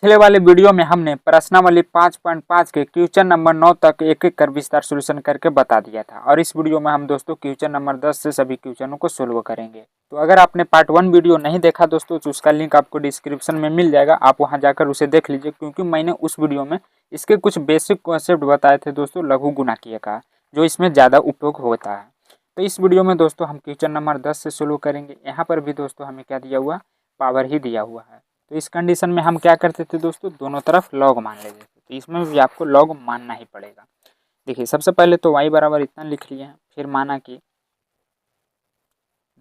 पिछले वाले वीडियो में हमने प्रश्नावली 5.5 के क्वेश्चन नंबर 9 तक एक एक कर विस्तार सोल्यूशन करके बता दिया था और इस वीडियो में हम दोस्तों क्वेश्चन नंबर 10 से सभी क्वेश्चनों को सोल्व करेंगे। तो अगर आपने पार्ट 1 वीडियो नहीं देखा दोस्तों तो उसका लिंक आपको डिस्क्रिप्शन में मिल जाएगा, आप वहां जाकर उसे देख लीजिए, क्योंकि मैंने उस वीडियो में इसके कुछ बेसिक कॉन्सेप्ट बताए थे दोस्तों लघु गुणकीय का, जो इसमें ज़्यादा उपयोग होता है। तो इस वीडियो में दोस्तों हम क्वेश्चन नंबर 10 से सोल्व करेंगे। यहाँ पर भी दोस्तों हमें क्या दिया हुआ, पावर ही दिया हुआ है। तो इस कंडीशन में हम क्या करते थे दोस्तों, दोनों तरफ लॉग मान लेते थे। तो इसमें भी आपको लॉग मानना ही पड़ेगा। देखिए सबसे पहले तो y बराबर इतना लिख लिए हैं, फिर माना कि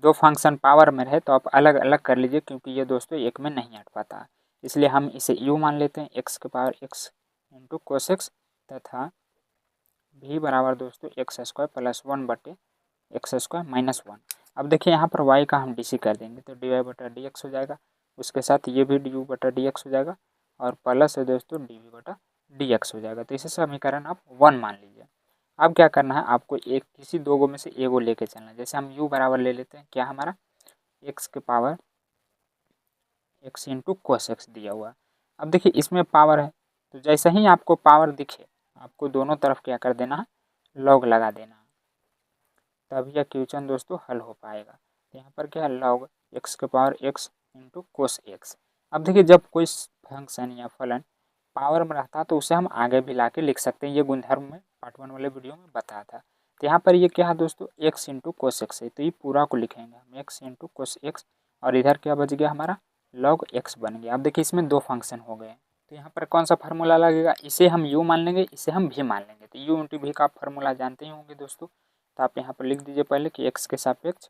दो फंक्शन पावर में रहे तो आप अलग अलग कर लीजिए, क्योंकि ये दोस्तों एक में नहीं हट पाता, इसलिए हम इसे u मान लेते हैं, x के power x into cos x, तथा v बराबर दोस्तों एक्स स्क्वायर प्लस 1/x² - 1। अब देखिए यहाँ पर y का हम डी सी कर देंगे तो dy/dx हो जाएगा, उसके साथ ये भी du/dx हो जाएगा और प्लस है दोस्तों dv/dx हो जाएगा। तो इसे समीकरण आप 1 मान लीजिए। अब क्या करना है, आपको एक किसी दो गो में से एगो लेके चलना है। जैसे हम u बराबर ले लेते हैं, क्या हमारा x के power x into cos x दिया हुआ। अब देखिए इसमें पावर है, तो जैसे ही आपको पावर दिखे आपको दोनों तरफ क्या कर देना है, लॉग लगा देना है, तभी यह क्वेश्चन दोस्तों हल हो पाएगा। तो यहाँ पर क्या है, log x के power x into cos x. अब देखिए जब कोई फंक्शन या फलन पावर में रहता है तो उसे हम आगे भी ला के लिख सकते हैं, ये गुणधर्म में पार्ट 1 वाले वीडियो में बताया था। तो यहाँ पर ये क्या है दोस्तों, x इंटू कोस एक्स है, तो ये पूरा को लिखेंगे हम x इंटू कोस एक्स, और इधर क्या बच गया हमारा log x बन गया। अब देखिए इसमें दो फंक्शन हो गए, तो यहाँ पर कौन सा फार्मूला लगेगा, इसे हम u मान लेंगे, इसे हम v मान लेंगे। तो u इंटू v का आप फार्मूला जानते ही होंगे दोस्तों, तो आप यहाँ पर लिख दीजिए पहले कि x के सापेक्ष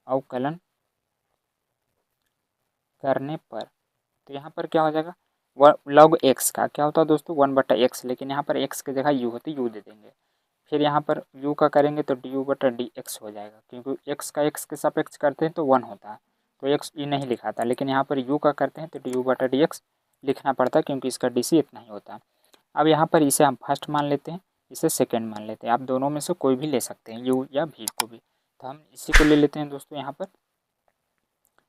अवकलन करने पर, तो यहाँ पर क्या हो जाएगा, log x का क्या होता है दोस्तों 1/x, लेकिन यहाँ पर x की जगह u होती u दे देंगे। फिर यहाँ पर u का करेंगे तो du/dx हो जाएगा, क्योंकि x का x के सापेक्ष करते हैं तो 1 होता है, तो x ई नहीं लिखा था, लेकिन यहाँ पर u का करते हैं तो du/dx लिखना पड़ता है, क्योंकि इसका डी सी इतना ही होता है। अब यहाँ पर इसे हम फर्स्ट मान लेते हैं, इसे सेकेंड मान लेते हैं, आप दोनों में से कोई भी ले सकते हैं, u या v को भी। तो हम इसी को ले लेते हैं दोस्तों, यहाँ पर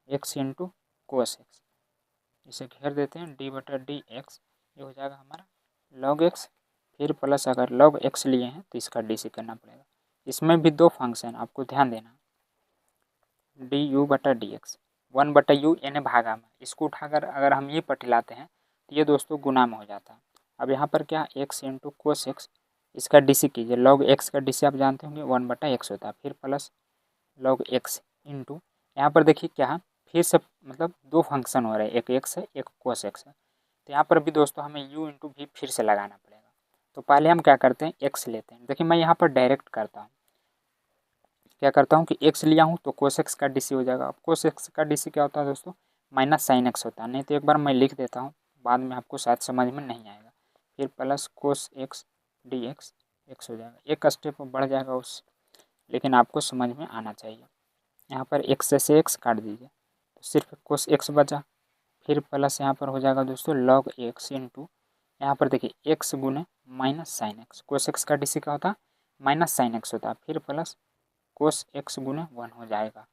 x इंटू कोस एक्स, इसे घेर देते हैं d/dx, ये हो जाएगा हमारा log x, फिर प्लस अगर log x लिए हैं तो इसका डी सी करना पड़ेगा। इसमें भी दो फंक्शन आपको ध्यान देना, du/dx 1/u यानी भागा में, इसको उठाकर अगर हम ये पटिलाते हैं तो ये दोस्तों गुना में हो जाता है। अब यहाँ पर क्या x इंटू कोस एक्स, इसका डी सी कीजिए, log x का डी सी आप जानते होंगे 1/x होता है, फिर प्लस log x इंटू, यहाँ पर देखिए क्या है, फिर से मतलब दो फंक्शन हो रहे हैं, एक x है एक कोस एक्स है, तो यहाँ पर भी दोस्तों हमें u इंटू भी फिर से लगाना पड़ेगा। तो पहले हम क्या करते हैं, x लेते हैं। देखिए मैं यहाँ पर डायरेक्ट करता हूँ, क्या करता हूँ कि x लिया हूँ तो कोस एक्स का डी सी हो जाएगा। अब कोस एक्स का डी सी क्या होता है दोस्तों, माइनस साइन एक्स होता है, नहीं तो एक बार मैं लिख देता हूँ, बाद में आपको शायद समझ में नहीं आएगा। फिर plus cos x D x हो जाएगा, एक स्टेप बढ़ जाएगा उस, लेकिन आपको समझ में आना चाहिए। यहाँ पर x से x काट दीजिए तो सिर्फ कोस एक्स बचा, फिर प्लस यहाँ पर हो जाएगा दोस्तों log x इंटू, यहाँ पर देखिए x गुने minus sine x, cos x का डी सी क्या होता है माइनस साइन एक्स होता है, फिर प्लस कोस एक्स गुने 1 हो जाएगा।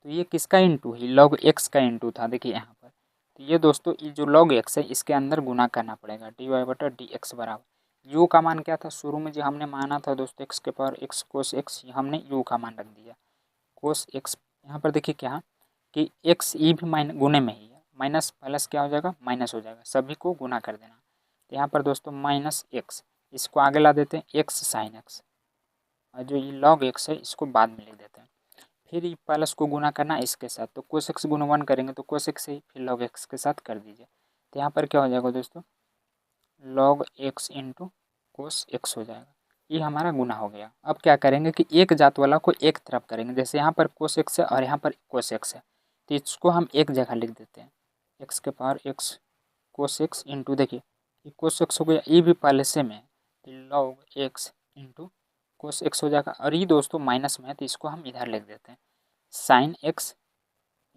तो ये किसका इंटू ही, log x का इंटू था, देखिए यहाँ पर। तो ये दोस्तों ये जो log x है इसके अंदर गुना करना पड़ेगा, dy/dx बराबर u का मान क्या था, शुरू में जो हमने माना था दोस्तों x के पावर x कोस एक्स, हमने u का मान रख दिया कोस एक्स। यहाँ पर देखिए क्या कि x ई भी गुने में ही है, माइनस प्लस क्या हो जाएगा माइनस हो जाएगा, सभी को गुना कर देना। तो यहाँ पर दोस्तों माइनस एक्स, इसको आगे ला देते हैं x साइन एक्स, और जो ये log x है इसको बाद में लिख देते हैं। फिर ये प्लस को गुना करना इसके साथ, तो कोस एक्स गुना 1 करेंगे तो कोस एक्स ही, फिर log x के साथ कर दीजिए। तो यहाँ पर क्या हो जाएगा दोस्तों, log x into cos x हो जाएगा, ये हमारा गुना हो गया। अब क्या करेंगे कि एक जात वाला को एक तरफ करेंगे, जैसे यहाँ पर कोस एक्स है और यहाँ पर कोस एक्स है, तो इसको हम एक जगह लिख देते हैं, x के power x cos x into, देखिए ये कोस एक्स हो गया, ये भी पहले से में है, तो log x into cos x हो जाएगा, और ये दोस्तों माइनस में है तो इसको हम इधर लिख देते हैं sine x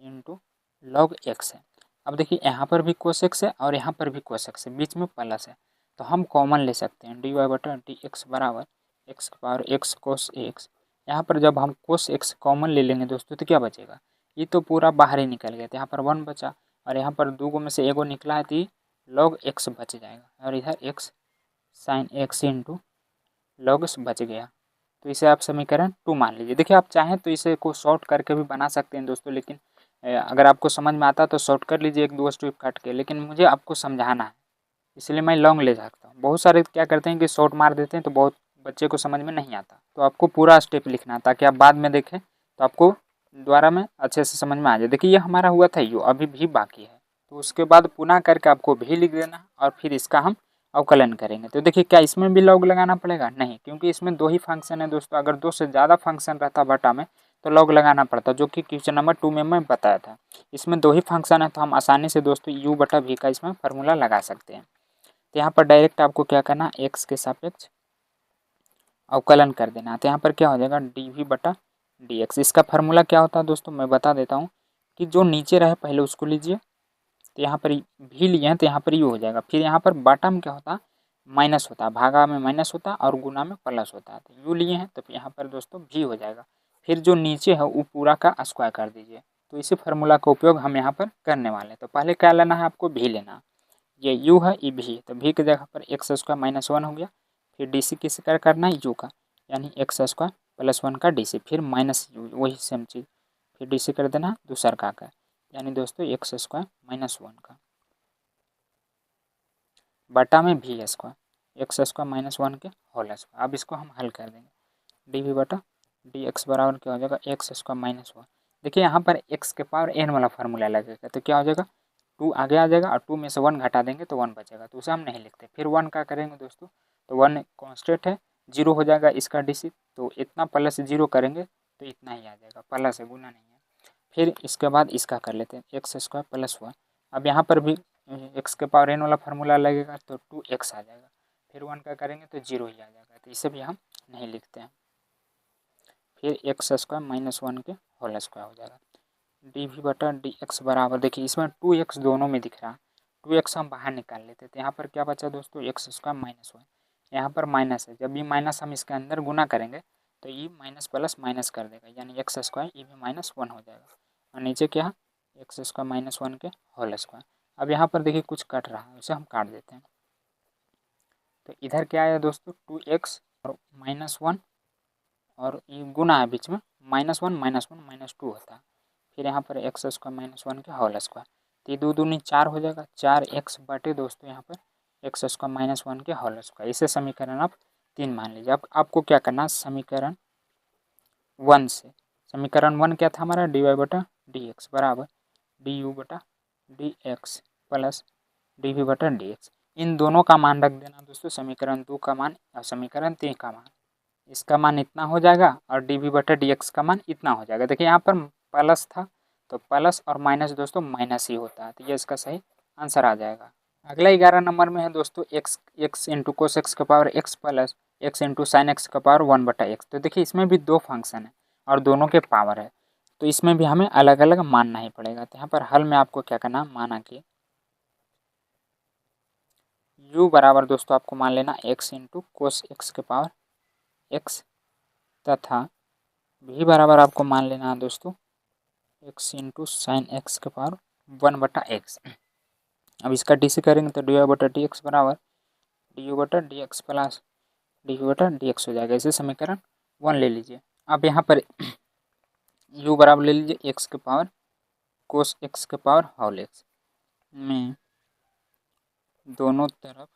into log x है। अब देखिए यहाँ पर भी कोस एक्स है और यहाँ पर भी कोस एक्स है, बीच में प्लस है, तो हम कॉमन ले सकते हैं dy/dx बराबर x के पावर x कोस एक्स। यहाँ पर जब हम कोस एक्स कॉमन ले लेंगे दोस्तों तो क्या बचेगा, ये तो पूरा बाहर ही निकल गया, तो यहाँ पर 1 बचा, और यहाँ पर दो गो में से एगो निकला है तो log x बच जाएगा और इधर x sin x into log x बच गया। तो इसे आप समीकरण 2 मान लीजिए। देखिए आप चाहें तो इसे को शॉर्ट करके भी बना सकते हैं दोस्तों, लेकिन अगर आपको समझ में आता है तो शॉर्ट कर लीजिए 1-2 स्टेप काट के, लेकिन मुझे आपको समझाना है इसलिए मैं लॉन्ग ले जाता हूँ। बहुत सारे क्या करते हैं कि शॉर्ट मार देते हैं तो बहुत बच्चे को समझ में नहीं आता, तो आपको पूरा स्टेप लिखना है ताकि आप बाद में देखें तो आपको दोबारा में अच्छे से समझ में आ जाए। देखिए ये हमारा हुआ था यू, अभी भी बाकी है, तो उसके बाद पुनः करके आपको भी लिख देना और फिर इसका हम अवकलन करेंगे। तो देखिए क्या इसमें भी लॉग लगाना पड़ेगा? नहीं, क्योंकि इसमें 2 ही फंक्शन है दोस्तों। अगर 2 से ज़्यादा फंक्शन रहता बटा में तो लॉग लगाना पड़ता, जो कि क्वेश्चन नंबर 2 में मैं बताया था। इसमें 2 ही फंक्शन है तो हम आसानी से दोस्तों यू बटा वी का इसमें फार्मूला लगा सकते हैं। तो यहाँ पर डायरेक्ट आपको क्या करना है, एक्स के सापेक्ष अवकलन कर देना। तो यहाँ पर क्या हो जाएगा डी वी बटा डी एक्स। इसका फार्मूला क्या होता है दोस्तों मैं बता देता हूँ कि जो नीचे रहे पहले उसको लीजिए। तो यहाँ पर भी लिए हैं तो यहाँ पर यू हो जाएगा। फिर यहाँ पर बाटा में क्या होता है, माइनस होता है, भागा में माइनस होता है और गुना में प्लस होता है। तो यू लिए हैं तो यहाँ पर दोस्तों भी हो जाएगा। फिर जो नीचे है वो पूरा का स्क्वायर कर दीजिए। तो इसी फार्मूला का उपयोग हम यहाँ पर करने वाले हैं। तो पहले क्या लेना है आपको, भी लेना। ये यू है, ये भी है, तो भी की जगह पर एक्स स्क्वायर माइनस 1 हो गया। फिर डी सी किस कर करना है, यू का, यानी एक्स स्क्वायर प्लस 1 का डी सी, फिर माइनस यू, वही सेम चीज़, फिर डी सी कर देना दूसरा का, यानी दोस्तों एक्स स्क्वायर माइनस 1 का बटा में भी स्क्वायर एक्स स्क्वायर माइनस 1 के होल स्क्वायर। अब इसको हम हल कर देंगे, डी वी बटा डी एक्स बराबर क्या हो जाएगा एक्स स्क्वायर माइनस 1। देखिए यहाँ पर एक्स के पावर एन वाला फार्मूला लगेगा, तो क्या हो जाएगा 2 आगे आ जाएगा और 2 में से 1 घटा देंगे तो 1 बचेगा, तो उसे हम नहीं लिखते। फिर 1 का करेंगे दोस्तों तो 1 कॉन्स्टेंट है, 0 हो जाएगा इसका डिजिट, तो इतना प्लस 0 करेंगे तो इतना ही आ जाएगा, प्लस है गुना नहीं है। फिर इसके बाद इसका कर लेते हैं एक्स स्क्वायर प्लस 1। अब यहाँ पर भी एक्स के पावर एन वाला फार्मूला लगेगा तो 2x आ जाएगा। फिर 1 का करेंगे तो 0 ही आ जाएगा, तो इसे भी हम नहीं लिखते हैं। फिर एक्स स्क्वायर माइनस 1 के होल स्क्वायर हो जाएगा। डी वी बटा डी एक्स बराबर, देखिए इसमें 2x दोनों में दिख रहा है, 2x हम बाहर निकाल लेते हैं। तो यहाँ पर क्या बचा दोस्तों एक्स स्क्वायर माइनस 1, यहाँ पर माइनस है, जब भी माइनस हम इसके अंदर गुना करेंगे तो ये माइनस प्लस माइनस कर देगा, यानी एक्स स्क्वायर ये भी माइनस 1 हो जाएगा। और नीचे क्या है एक्स स्क्वायर माइनस 1 के होल स्क्वायर। अब यहाँ पर देखिए कुछ कट रहा है, उसे हम काट देते हैं। तो इधर क्या आया दोस्तों 2x और माइनस 1, और ये गुना है बीच में, माइनस 1 माइनस 2 होता है। फिर यहाँ पर एक्स स्क्वायर माइनस 1 के होल स्क्वायर, तो ये 2 दूनी 4 हो जाएगा, 4x बटे दोस्तों यहाँ पर एक्स स्क्वायर माइनस 1 के होल स्क्वायर। इसे समीकरण आप 3 मान लीजिए। अब आपको क्या करना है समीकरण 1 से, समीकरण 1 क्या था हमारा डी वाई बटा डी एक्स बराबर डी यू बटा d x plus d v बटा डी एक्स। इन दोनों का मान रख देना दोस्तों, समीकरण 2 का मान और समीकरण 3 का मान। इसका मान इतना हो जाएगा और डी वी बटा डी एक्स का मान इतना हो जाएगा। देखिए यहाँ पर प्लस था तो प्लस और माइनस दोस्तों माइनस ही होता है, तो ये इसका सही आंसर आ जाएगा। अगला 11 नंबर में है दोस्तों एक्स इंटू कोस एक्स का power x plus x into sine x का पावर 1 बटा एक्स। तो देखिए इसमें भी 2 फंक्शन है और दोनों के पावर है, तो इसमें भी हमें अलग अलग मानना ही पड़ेगा। तो यहाँ पर हल में आपको क्या करना, माना कि u बराबर दोस्तों आपको मान लेना x इंटू कोस एक्स के पावर x, तथा v बराबर आपको मान लेना दोस्तों x इंटू साइन एक्स के पावर 1 बटा एक्स। अब इसका डी सी करेंगे तो डी वाई बटा डी एक्स बराबर डी यू बटा d x plus D u बटा डी एक्स हो जाएगा। इसे समीकरण 1 ले लीजिए। अब यहाँ पर u बराबर ले लीजिए x के पावर कोस एक्स के पावर होल एक्स में दोनों तरफ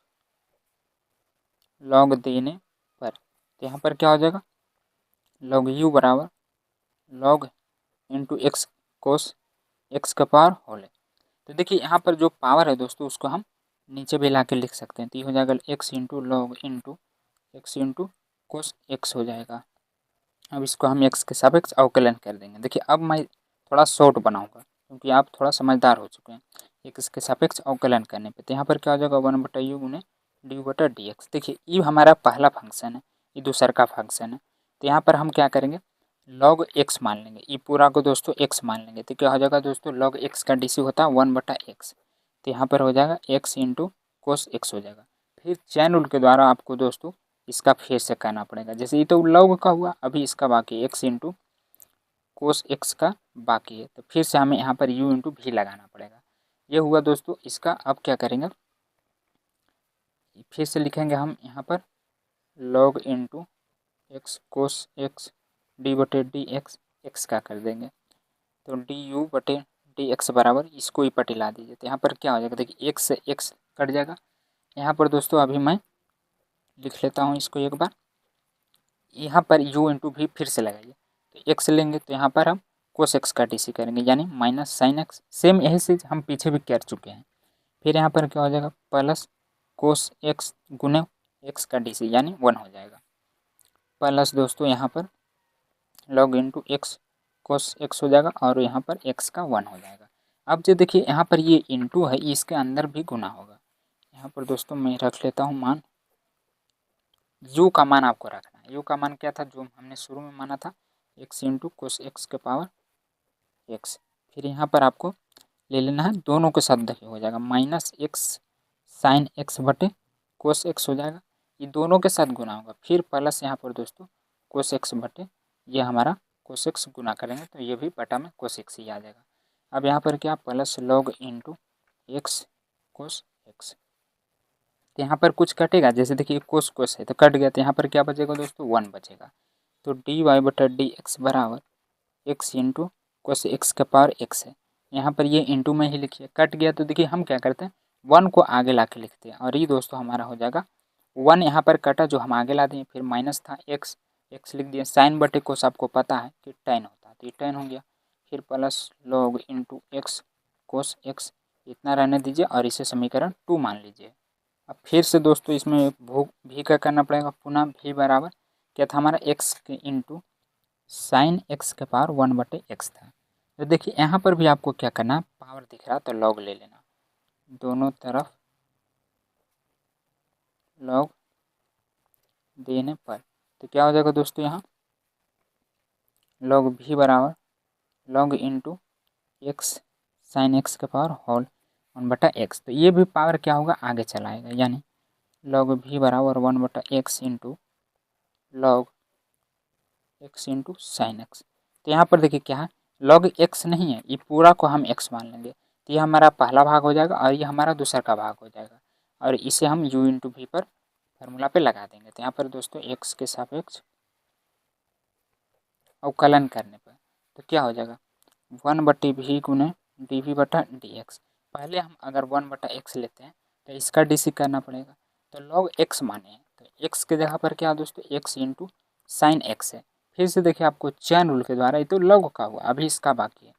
लॉग देने पर, तो यहाँ पर क्या हो जाएगा लॉग u बराबर log into x cos x का पावर होल है। तो देखिए यहाँ पर जो पावर है दोस्तों उसको हम नीचे भी ला के लिख सकते हैं, तो ये हो जाएगा x into log into x into cos x हो जाएगा। अब इसको हम एक्स के सापेक्ष अवकलन कर देंगे। देखिए अब मैं थोड़ा शॉर्ट बनाऊंगा क्योंकि आप थोड़ा समझदार हो चुके हैं एक्स के सापेक्ष अवकलन करने पे। तो यहाँ पर क्या हो जाएगा 1 बटा यू गुने डी बटा डी एक्स। देखिए ये हमारा पहला फंक्शन है, ये दूसरा का फंक्शन है, तो यहाँ पर हम क्या करेंगे लॉग एक्स मान लेंगे, ये पूरा को दोस्तों एक्स मान लेंगे। तो क्या हो जाएगा दोस्तों लॉग एक्स का डी सी होता है 1 बटा एक्स, तो यहाँ पर हो जाएगा एक्स इंटू कोस एक्स हो जाएगा। फिर चैन रूल के द्वारा आपको दोस्तों इसका फिर से करना पड़ेगा, जैसे ये तो लॉग का हुआ, अभी इसका बाकी एक्स इंटू कोस एक्स का बाकी है, तो फिर से हमें यहाँ पर यू इंटू भी लगाना पड़ेगा। ये हुआ दोस्तों इसका। अब क्या करेंगे फिर से लिखेंगे हम यहाँ पर log इंटू एक्स कोस एक्स डी बटे डी एक्स का कर देंगे, तो डी यू बटे डी एक्स बराबर इसको ही पटिला दीजिए। तो यहाँ पर क्या हो जाएगा, देखिए एक्स से एक्स कट जाएगा। यहाँ पर दोस्तों अभी मैं लिख लेता हूँ इसको एक बार। यहाँ पर यू इंटू भी फिर से लगाइए, तो एक्स लेंगे तो यहाँ पर हम कोस एक्स का डी करेंगे, यानी माइनस साइन एक्स। सेम यही चीज़ हम पीछे भी कर चुके हैं। फिर यहाँ पर क्या हो जाएगा, प्लस कोस एक्स गुने एक्स का डी यानी 1 हो जाएगा, प्लस दोस्तों यहाँ पर लॉग इंटू एक्स कोस एक्स हो जाएगा और यहाँ पर एक्स का 1 हो जाएगा। अब जो देखिए यहाँ पर ये इंटू है, इसके अंदर भी गुना होगा। यहाँ पर दोस्तों मैं रख लेता हूँ मान, यू का मान आपको रखना है। यू का मान क्या था, जो हमने शुरू में माना था, एक्स इंटू कोस एक्स के पावर एक्स। फिर यहाँ पर आपको ले लेना है दोनों के साथ, देखिए हो जाएगा माइनस एक्स साइन एक्स बटे कोस एक्स हो जाएगा, ये दोनों के साथ गुना होगा। फिर प्लस यहाँ पर दोस्तों कोस एक्स बटे ये हमारा कोस एक्स गुना करेंगे तो ये भी बटा में कोस एक्स ही आ जाएगा। अब यहाँ पर क्या, plus log into x cos x. तो यहाँ पर कुछ कटेगा, जैसे देखिए कोस कोस है तो कट गया, तो यहाँ पर क्या बचेगा दोस्तों, 1 बचेगा। तो डी वाई बटा डी एक्स बराबर एक्स इंटू कोस एक्स का पावर एक्स है। यहाँ पर ये इंटू में ही लिखिए, कट गया तो देखिए हम क्या करते हैं 1 को आगे ला के लिखते हैं, और ये दोस्तों हमारा हो जाएगा 1 यहाँ पर कटा जो हम आगे ला दिए, फिर माइनस था एक्स लिख दिए, साइन बटे कोस आपको पता है कि टेन होता है, तो ये टेन हो गया। फिर plus log into x cos x, इतना रहने दीजिए और इसे समीकरण 2 मान लीजिए। अब फिर से दोस्तों इसमें भी का करना पड़ेगा, पुनः भी बराबर क्या था हमारा एक्स के इंटू साइन एक्स के पावर 1 बटे एक्स था। तो देखिए यहाँ पर भी आपको क्या करना, पावर दिख रहा तो लॉग ले लेना, दोनों तरफ लॉग देने पर तो क्या हो जाएगा दोस्तों, यहाँ लॉग भी बराबर log into x sine x के पावर होल 1 बटा एक्स। तो ये भी पावर क्या होगा, आगे चलाएगा, यानी लॉग भी बराबर 1 बटा x into log x into sine x. तो यहाँ पर देखिए क्या है, लॉग एक्स नहीं है, ये पूरा को हम एक्स मान लेंगे, तो ये हमारा पहला भाग हो जाएगा और ये हमारा दूसरा का भाग हो जाएगा, और इसे हम यू इंटू भी पर फार्मूला पे लगा देंगे। तो यहाँ पर दोस्तों एक्स के सापेक्ष अवकलन करने पर तो क्या हो जाएगा, 1 बटे भी गुने डी वी बटा डी एक्स। पहले हम अगर 1 बटा एक्स लेते हैं तो इसका डी सी करना पड़ेगा, तो लॉग एक्स माने हैं, तो एक्स के जगह पर क्या दोस्तों एक्स इंटू साइन एक्स है। फिर से देखिए आपको चैन रूल के द्वारा, ये तो लॉग का हुआ, अभी इसका बाकी है,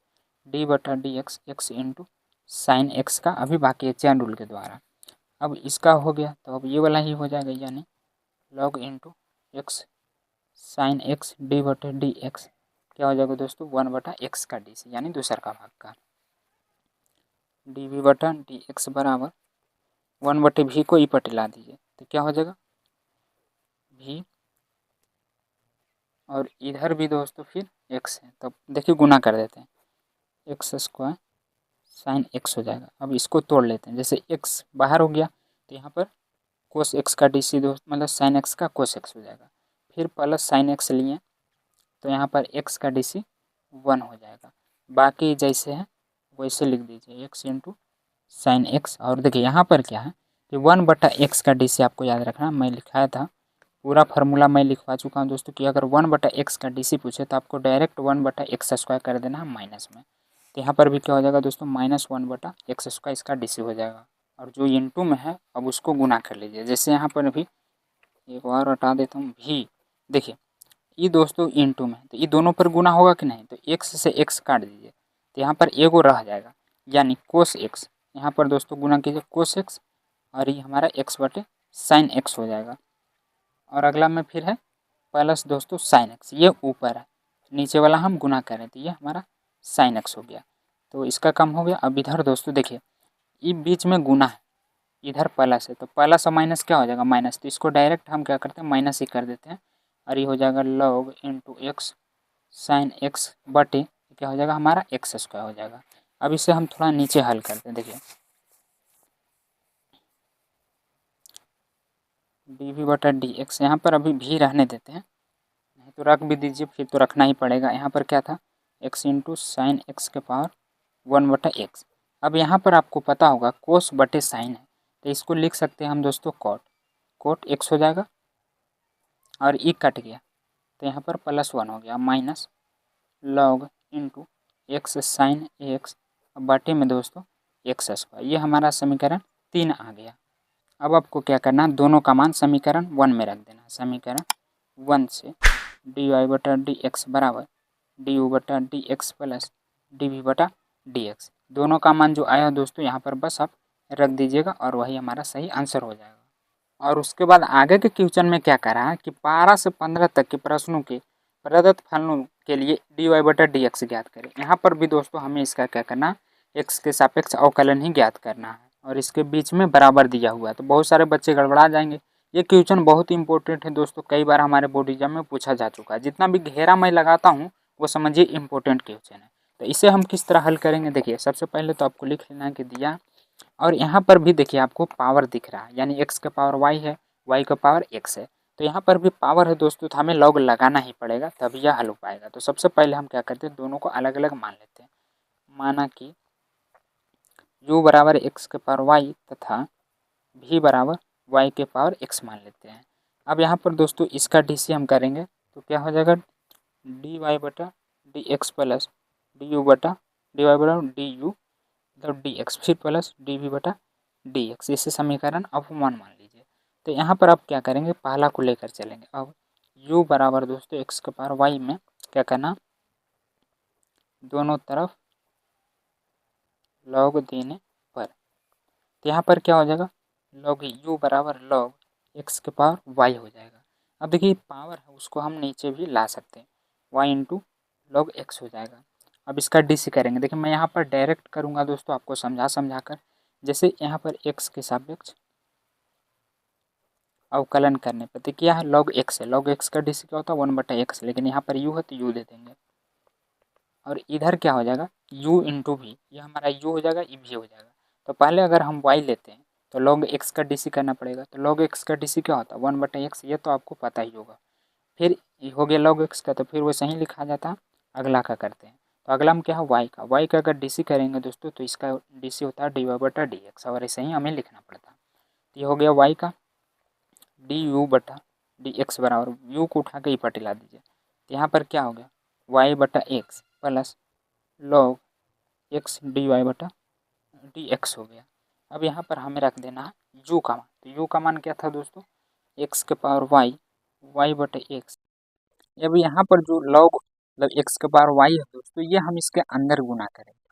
डी बटा d x x into sine x का अभी बाकी है चैन रूल के द्वारा। अब इसका हो गया तो अब ये वाला ही हो जाएगा, यानी log into x sine x D बटे डी एक्स क्या हो जाएगा दोस्तों, 1 बटा एक्स का डी सी, यानी दूसरा का भाग का डी वी बटा डी एक्स बराबर 1 बटे भी को ई पर ला दीजिए, तो क्या हो जाएगा भी, और इधर भी दोस्तों फिर एक्स है, तब देखिए गुना कर देते हैं, एक्स स्क्वायर साइन एक्स हो जाएगा। अब इसको तोड़ लेते हैं, जैसे एक्स बाहर हो गया तो यहाँ पर कोस एक्स का डी सी दोस्त मतलब साइन एक्स का कोस एक्स हो जाएगा। फिर प्लस साइन एक्स लिए तो यहाँ पर एक्स का डी सी 1 हो जाएगा, बाकी जैसे है वैसे लिख दीजिए एक्स इंटू साइन एक्स। और देखिए यहाँ पर क्या है कि 1 बटा एक्स का डी सी आपको याद रखना, मैं लिखाया था पूरा फार्मूला मैं लिखवा चुका हूँ दोस्तों, कि अगर 1 बटा एक्स का डी सी पूछे तो आपको डायरेक्ट 1 बटा एक्स स्क्वायर कर देना है माइनस में। तो यहाँ पर भी क्या हो जाएगा दोस्तों, -1 बटा एक्स स्क्वायर इसका डी सी हो जाएगा, और जो इंटू में है अब उसको गुना कर लीजिए। जैसे यहाँ पर भी एक बार हटा देता हूँ भी, देखिए ये दोस्तों इंटू में, तो ये दोनों पर गुना होगा कि नहीं, तो एक्स से एक्स काट दीजिए तो यहाँ पर एगो रह जाएगा, यानी कोस एक्स। यहाँ पर दोस्तों गुना कीजिए कोस एक्स, और ये हमारा एक्स बटे साइन एक्स हो जाएगा, और अगला में फिर है प्लस दोस्तों साइन एक्स, ये ऊपर है, नीचे वाला हम गुना करें तो ये हमारा साइन एक्स हो गया, तो इसका कम हो गया। अब इधर दोस्तों देखिए ये बीच में गुना है, इधर प्लस है, तो प्लस और माइनस क्या हो जाएगा माइनस, तो इसको डायरेक्ट हम क्या करते हैं माइनस ही कर देते हैं, और ये हो जाएगा log into x sine x बटे क्या हो जाएगा हमारा एक्स स्क्वायर हो जाएगा। अब इसे हम थोड़ा नीचे हल करते हैं, देखिए डी वी बटा डी एक्स, यहाँ पर अभी भी रहने देते हैं, नहीं तो रख भी दीजिए, फिर तो रखना ही पड़ेगा। यहाँ पर क्या था एक्स इंटू साइन एक्स के पावर 1 बटा एक्स। अब यहाँ पर आपको पता होगा कोस बटे साइन है, तो इसको लिख सकते हैं हम दोस्तों कॉट। कोट एक्स हो जाएगा और ई कट गया तो यहाँ पर +1 हो गया minus log into x sine x बटे में दोस्तों एक्स स्क्वायर। ये हमारा समीकरण 3 आ गया। अब आपको क्या करना, दोनों का मान समीकरण 1 में रख देना। समीकरण 1 से डी वाई बटा डी एक्स बराबर डी यू बटा d x plus d v बटा डी एक्स, दोनों का मान जो आया दोस्तों यहाँ पर बस आप रख दीजिएगा और वही हमारा सही आंसर हो जाएगा। और उसके बाद आगे के क्वेश्चन में क्या करा है कि 12 से 15 तक के प्रश्नों के प्रदत्त फलनों के लिए डी वाई बटा डी एक्स ज्ञात करें। यहाँ पर भी दोस्तों हमें इसका क्या करना, एक्स के सापेक्ष अवकलन ही ज्ञात करना है और इसके बीच में बराबर दिया हुआ है, तो बहुत सारे बच्चे गड़बड़ा जाएंगे। ये क्वेश्चन बहुत ही इंपॉर्टेंट है दोस्तों, कई बार हमारे बोर्ड एग्जाम में पूछा जा चुका है। जितना भी घेरा मैं लगाता हूँ वो समझिए इंपॉर्टेंट क्वेश्चन है। तो इसे हम किस तरह हल करेंगे, देखिए सबसे पहले तो आपको लिख लेना है कि दिया, और यहाँ पर भी देखिए आपको पावर दिख रहा है, यानी x का पावर y है, y का पावर x है, तो यहाँ पर भी पावर है दोस्तों, तो हमें लॉग लगाना ही पड़ेगा तभी यह हल हो पाएगा। तो सबसे पहले हम क्या करते हैं, दोनों को अलग अलग मान लेते हैं। माना कि u बराबर x के पावर y तथा v बराबर y के पावर x मान लेते हैं। अब यहाँ पर दोस्तों इसका डी हम करेंगे तो क्या हो जाएगा, डी वाई बटा d x plus D u बटा डी वाई बटा डी यू मतलब डी एक्स फिर प्लस डी वी बटा डी एक्स, इसे समीकरण अपमान मान लीजिए। तो यहाँ पर आप क्या करेंगे, पहला को लेकर चलेंगे। अब u बराबर दोस्तों x के पावर y में क्या करना, दोनों तरफ लॉग देने पर, तो यहाँ पर क्या हो जाएगा, लॉग u बराबर लॉग x के पावर y हो जाएगा। अब देखिए पावर है उसको हम नीचे भी ला सकते हैं, y इंटू लॉग x हो जाएगा। अब इसका डी करेंगे, देखिए मैं यहाँ पर डायरेक्ट करूँगा दोस्तों आपको समझा कर, जैसे यहाँ पर x के सापेक्ष अवकलन करने पर देखिए यहाँ लॉग x है, लॉग x का डी क्या होता है 1/x, लेकिन यहाँ पर u है तो u दे देंगे। और इधर क्या हो जाएगा, u इंटू वी, ये हमारा u हो जाएगा, ये भी हो जाएगा। तो पहले अगर हम y लेते हैं तो log x का डी करना पड़ेगा, तो log x का डी क्या होता है 1/x, ये तो आपको पता ही होगा। फिर हो गया log x का, तो फिर वैसे ही लिखा जाता है। अगला का करते हैं, तो अगला में क्या है y का अगर डी करेंगे दोस्तों तो इसका डी होता है डी वाई बटा डी एक्स, और ऐसे ही हमें लिखना पड़ता है। तो ये हो गया y का डी यू बटा डी एक्स बराबर u को उठा के ही पटिला दीजिए, तो यहाँ पर क्या हो गया y बटा x plus log x d y बटा डी एक्स हो गया। अब यहाँ पर हमें रख देना है u का मान, तो u का मान क्या था दोस्तों x के पावर y बटे एक्स। अब यहाँ पर जो लॉग मतलब x के पावर y है दोस्तों, ये हम इसके अंदर गुना करेंगे,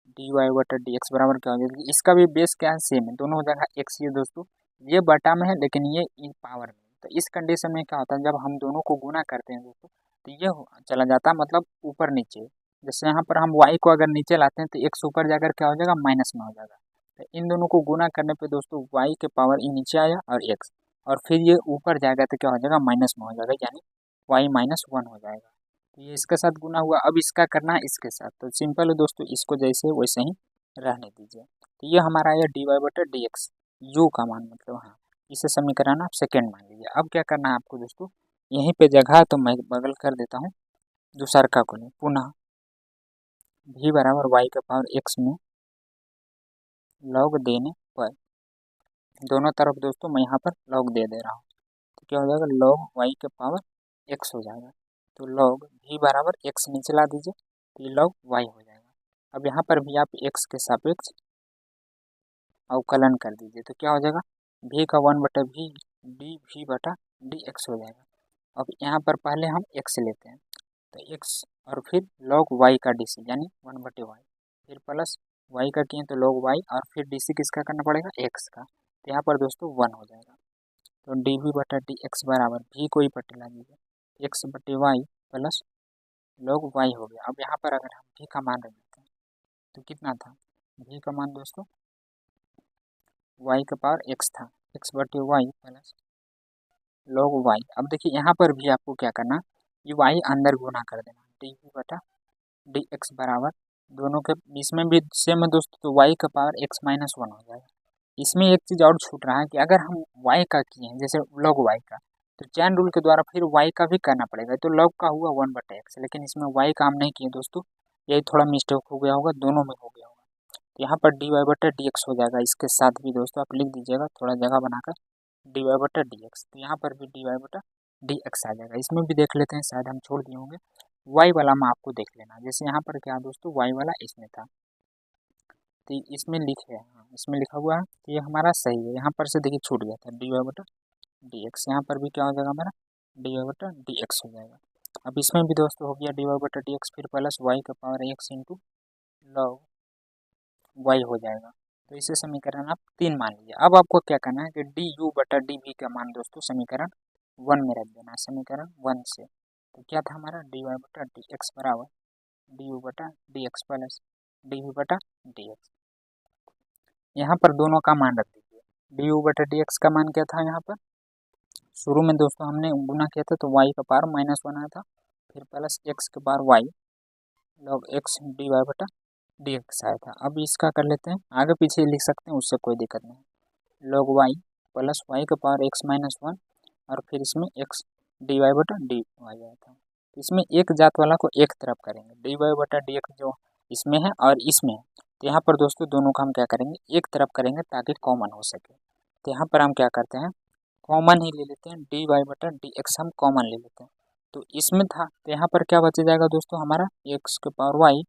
डी वाई बटा डी एक्स बराबर क्या हो जाएगा, इसका भी बेस क्या है सेम है, दोनों हो जाएगा x। ये दोस्तों ये बटा में है लेकिन ये पावर में, तो इस कंडीशन में क्या होता है जब हम दोनों को गुना करते हैं दोस्तों तो ये चला जाता है मतलब ऊपर नीचे। जैसे यहाँ पर हम y को अगर नीचे लाते हैं तो x ऊपर जाकर क्या हो जाएगा माइनस में हो जाएगा। तो इन दोनों को गुना करने पे दोस्तों y के पावर ई नीचे आया और x, और फिर ये ऊपर जाएगा तो क्या हो जाएगा माइनस में हो जाएगा, यानी y-1 हो जाएगा। तो ये इसके साथ गुना हुआ, अब इसका करना है इसके साथ, तो सिंपल है दोस्तों, इसको जैसे वैसे ही रहने दीजिए। तो ये हमारा आया डी वाई बटा डी एक्स, यू का मान मतलब, हाँ इसे समीकरण आप सेकेंड मान लीजिए। अब क्या करना है आपको दोस्तों, यहीं पे जगह है तो मैं बगल कर देता हूँ, दूसरा को लें पुनः v बराबर y के पावर x में लॉग देने पर, दोनों तरफ दोस्तों मैं यहाँ पर लॉग दे रहा हूँ, तो क्या हो जाएगा लॉग y के पावर x हो जाएगा। तो लॉग v बराबर x नीचे ला दीजिए, तो ये लॉग y हो जाएगा। अब यहाँ पर भी आप x के सापेक्ष अवकलन कर दीजिए, तो क्या हो जाएगा v का 1/v डी वी बटा डी एक्स हो जाएगा। अब यहाँ पर पहले हम x लेते हैं, तो x और फिर log y का डी यानी 1/y, फिर प्लस y का किए तो log y, और फिर डी किसका करना पड़ेगा x का, तो यहाँ पर दोस्तों 1 हो जाएगा। तो डी वी बटा डी एक्स बराबर v को ही पटिला दीजिए x/y प्लस log y हो गया। अब यहाँ पर अगर हम v का मान रख देते हैं तो कितना था, v का मान दोस्तों y का पावर x था, x/y प्लस log y। अब देखिए यहाँ पर भी आपको क्या करना, ये y अंदर गुना कर देना, डी वी बटा डी एक्स बराबर, दोनों के इसमें भी सेम है दोस्तों, तो y का पावर x-1 हो जाएगा। इसमें एक चीज़ और छूट रहा है कि अगर हम y का किए हैं जैसे log y का, तो चैन रूल के द्वारा फिर y का भी करना पड़ेगा, तो log का हुआ 1/x, लेकिन इसमें y का हम नहीं किए दोस्तों, यही थोड़ा मिस्टेक हो गया होगा, दोनों में हो गया होगा। तो यहाँ पर dy बटा dx हो जाएगा। इसके साथ भी दोस्तों आप लिख दीजिएगा थोड़ा जगह बनाकर dy बटा dx। तो यहाँ पर भी dy बटा dx आ जाएगा। इसमें भी देख लेते हैं, शायद हम छोड़ दिए होंगे। y वाला में आपको देख लेना, जैसे यहाँ पर क्या दोस्तों y वाला इसमें था, तो इसमें लिखे हाँ इसमें लिखा हुआ है तो ये हमारा सही है। यहाँ पर से देखिए छूट गया था dy बटा dx, यहाँ पर भी क्या हो जाएगा हमारा dy बटा dx हो जाएगा। अब इसमें भी दोस्तों हो गया dy बटा dx, फिर प्लस y का power x into log y हो जाएगा। तो इसे समीकरण आप 3 मान लीजिए। अब आपको क्या करना है कि डी यू बटा डी वी का मान दोस्तों समीकरण 1 में रख देना है, समीकरण 1 से। तो क्या था हमारा dy बटा डी एक्स बराबर डी यू बटा d x plus d v बटा डी एक्स। यहाँ पर दोनों का मान रख दीजिए। डी यू बटा डी एक्स का मान क्या था, यहाँ पर शुरू में दोस्तों हमने गुना किया था तो y का पावर -1 आया था, फिर प्लस x के power y log x d y बटा डी एक्स आया था। अब इसका कर लेते हैं, आगे पीछे लिख सकते हैं, उससे कोई दिक्कत नहीं। लॉग y प्लस y का पावर x -1 और फिर इसमें x डी वाई बटा डी वाई आया था। तो इसमें एक जात वाला को एक तरफ करेंगे, डी वाई बटा डी एक्स जो इसमें है और इसमें है, तो यहाँ पर दोस्तों दोनों का हम क्या करेंगे एक तरफ करेंगे ताकि कॉमन हो सके। तो यहाँ पर हम क्या करते हैं कॉमन ही ले लेते हैं, डी वाई बटा डी एक्स हम कॉमन ले लेते हैं। तो इसमें था तो यहाँ पर क्या बच जाएगा दोस्तों हमारा एक्स के पावर वाई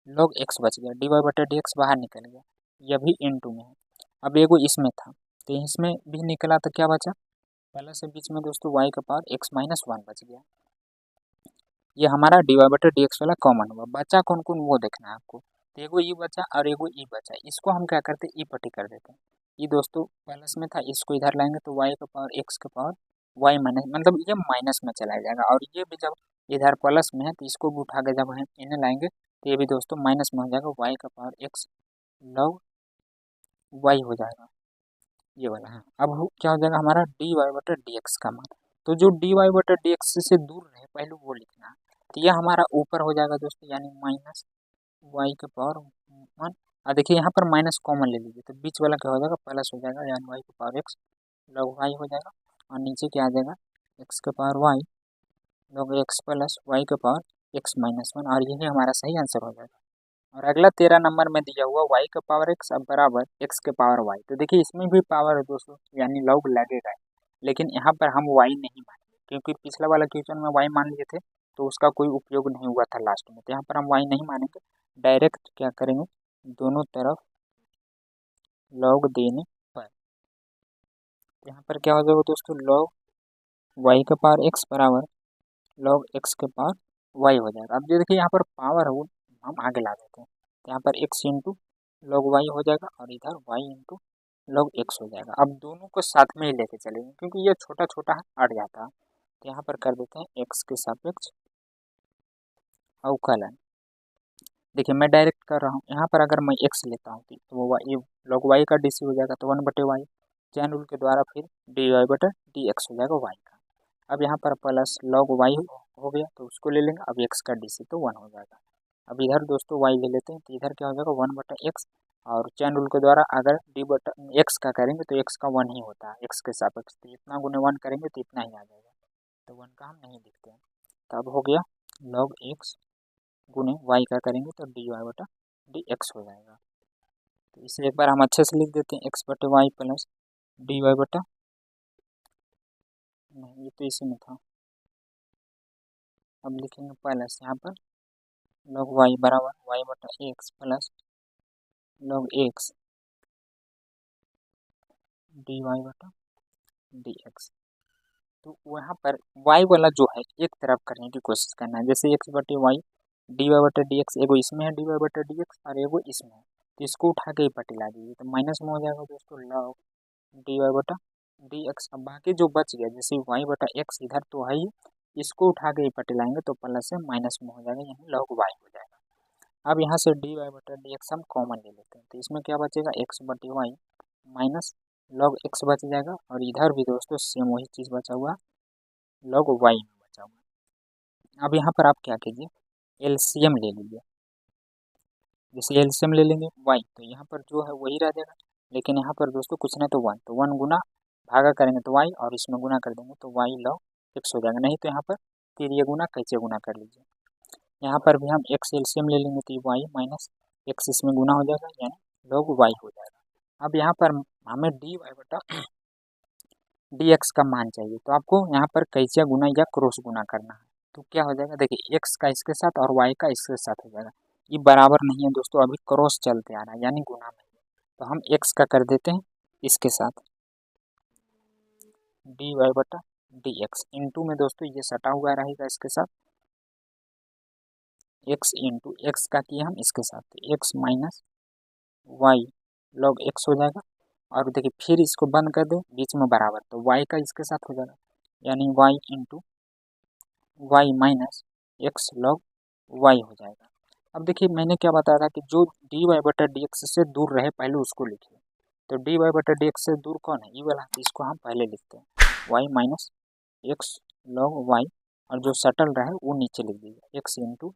लॉग एक्स बच गया, डी वाई बटा डी एक्स बाहर निकल गया, यह भी इनटू में है। अब एगो इसमें था तो इसमें भी निकला तो क्या बचा प्लस से बीच में दोस्तों वाई का पावर एक्स -1 बच गया। ये हमारा डी वाई बटा डी एक्स वाला कॉमन हुआ। बचा कौन कौन वो देखना है आपको, तो एगो ई बचा और एगो ई बचा, इसको हम क्या करते हैं ई पट्टी कर देते हैं। ये दोस्तों प्लस में था, इसको इधर लाएंगे तो y का पावर x का पावर y माइनस मतलब ये माइनस में चला जाएगा, और ये भी जब इधर प्लस में है तो इसको भी उठा के जब हम इन्हें लाएंगे तो ये भी दोस्तों माइनस में हो जाएगा, y का पावर x लॉग y हो जाएगा ये वाला। हाँ अब क्या हो जाएगा हमारा डी वाई बटा डी एक्स का मान। तो जो डी वाई बटा डी एक्स से दूर रहे पहले वो लिखना है, तो यह हमारा ऊपर हो जाएगा दोस्तों, यानी माइनस वाई का पावर 1। और देखिए यहाँ पर माइनस कॉमन ले लीजिए तो बीच वाला क्या हो जाएगा प्लस हो जाएगा, यानी वाई का पावर एक्स लॉग वाई हो जाएगा, और नीचे क्या आ जाएगा एक्स का power y log x plus y का पावर एक्स -1, और यही हमारा सही आंसर हो जाएगा। और अगला 13 नंबर में दिया हुआ y का पावर x अब बराबर x के पावर y। तो देखिए इसमें भी पावर है दोस्तों, यानी लॉग लगेगा, लेकिन यहाँ पर हम y नहीं मानेंगे क्योंकि पिछला वाला क्वेश्चन में y मान लिए थे तो उसका कोई उपयोग नहीं हुआ था लास्ट में। तो यहाँ पर हम y नहीं मानेंगे, डायरेक्ट क्या करेंगे दोनों तरफ लॉग देने पर। तो यहाँ पर क्या हो जाएगा दोस्तों लॉग y का पावर x बराबर लॉग x के पावर y हो जाएगा। अब जो देखिए यहाँ पर पावर है वो हम आगे ला देते हैं, तो यहाँ पर x इंटू लॉग वाई हो जाएगा और इधर y इंटू लॉग एक्स हो जाएगा। अब दोनों को साथ में ही लेके चलेंगे क्योंकि ये छोटा छोटा हट जाता है। तो यहाँ पर कर देते हैं x के सापेक्ष अवकलन। देखिए मैं डायरेक्ट कर रहा हूँ, यहाँ पर अगर मैं x लेता हूँ तो वो y लॉग वाई का डी सी हो जाएगा, तो 1/y चैन रूल के द्वारा फिर डी वाई बटा डी एक्स हो जाएगा y का। अब यहाँ पर प्लस लॉग वाई हो गया तो उसको ले लेंगे, अब x का डी सी तो 1 हो जाएगा। अब इधर दोस्तों y ले लेते हैं तो इधर क्या हो जाएगा 1/x, और चैन रूल के द्वारा अगर डी बटा एक्स का करेंगे तो x का 1 ही होता है x के सापेक्ष, तो इतना गुने 1 करेंगे तो इतना ही आ जाएगा, तो 1 का हम नहीं लिखते हैं। तब हो गया लॉग x गुने y का करेंगे तो डी वाई बटा डी एक्स हो जाएगा। तो इसे एक बार हम अच्छे से लिख देते हैं x बटे वाई प्लस डी वाई बटा, नहीं ये तो इसी में था, अब लिखेंगे प्लस यहाँ पर लॉग वाई बराबर वाई बटा x plus log x d y बटा डी एक्स। तो वहाँ पर y वाला जो है एक तरफ करने की कोशिश करना है, जैसे x बटे वाई डी वाई बटा डी एक्स, एगो इसमें है डी वाई बटा डी एक्स और एगो इसमें है, तो इसको उठा के ही पट्टी ला दीजिए तो माइनस में हो जाएगा दोस्तों लॉग डी वाई बटा डी एक्स। अब बाकी जो बच गया जैसे वाई बटा एक्स इधर तो है ही, इसको उठा के ही पट्टी लाएंगे तो प्लस से माइनस में हो जाएगा, यानी लॉग वाई हो जाएगा। अब यहाँ से डी वाई बटा डी एक्स हम कॉमन ले लेते हैं, तो इसमें क्या बचेगा एक्स बटे वाई माइनस लॉग एक्स बच जाएगा, और इधर भी दोस्तों सेम वही चीज़ बचा हुआ लॉग वाई में बचा हुआ। अब यहाँ पर आप क्या कीजिए एलसीएम ले लीजिए, जैसे एलसीएम ले लेंगे वाई तो यहाँ पर जो है वही रह जाएगा, लेकिन यहाँ पर दोस्तों कुछ नहीं तो 1, तो 1 गुना भागा करेंगे तो वाई, और इसमें गुना कर देंगे तो वाई लॉग एक्स हो जाएगा, नहीं तो यहाँ पर फिर ये गुना कैसे गुना कर लीजिए। यहाँ पर भी हम एक्स एलसीएम ले लेंगे तो वाई माइनस एक्स इसमें गुना हो जाएगा, यानी log y हो जाएगा। अब यहाँ पर हमें dy बटा dx का मान चाहिए, तो आपको यहाँ पर कैसे गुना या क्रॉस गुना करना है। तो क्या हो जाएगा, देखिए x का इसके साथ और y का इसके साथ हो जाएगा। ये बराबर नहीं है दोस्तों, अभी क्रॉस चलते आ रहा है यानी गुना नहीं है, तो हम x का कर देते हैं इसके साथ dy बटा dx इंटू में दोस्तों ये सटा हुआ रहेगा इसके साथ x इंटू एक्स का किया हम इसके साथ x minus y log x हो जाएगा। और देखिए फिर इसको बंद कर दे बीच में बराबर, तो y का इसके साथ हो जाएगा यानी y into y minus x log y हो जाएगा। अब देखिए मैंने क्या बताया था कि जो dy बटा dx से दूर रहे पहले उसको लिखिए, तो dy बटा dx से दूर कौन है, ये वाला, इसको हम पहले लिखते हैं y minus x log y, और जो सटल रहा है वो नीचे लिख दीजिए x into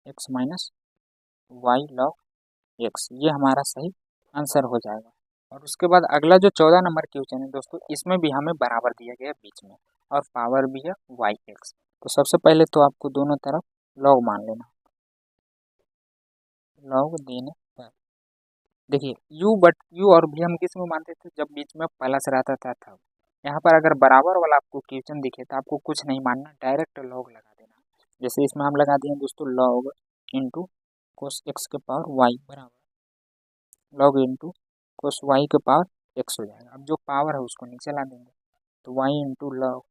x minus y log x, ये हमारा सही आंसर हो जाएगा। और उसके बाद अगला जो 14 नंबर क्वेश्चन है दोस्तों, इसमें भी हमें बराबर दिया गया है बीच में और पावर भी है वाई एक्स। तो सबसे पहले तो आपको दोनों तरफ लॉग मान लेना, लॉग देने पर देखिए यू और भी हम किस में मानते थे, जब बीच में प्लस रहता था तब। यहाँ पर अगर बराबर वाला आपको क्वेश्चन दिखे तो आपको कुछ नहीं मानना, डायरेक्ट लॉग लगा देना। जैसे इसमें हम लगा दिए दोस्तों लॉग इंटू कोस एक्स के पावर वाई बराबर लॉग इंटू कोस वाई के पावर एक्स हो जाएगा। अब जो पावर है उसको नीचे ला देंगे, तो y into log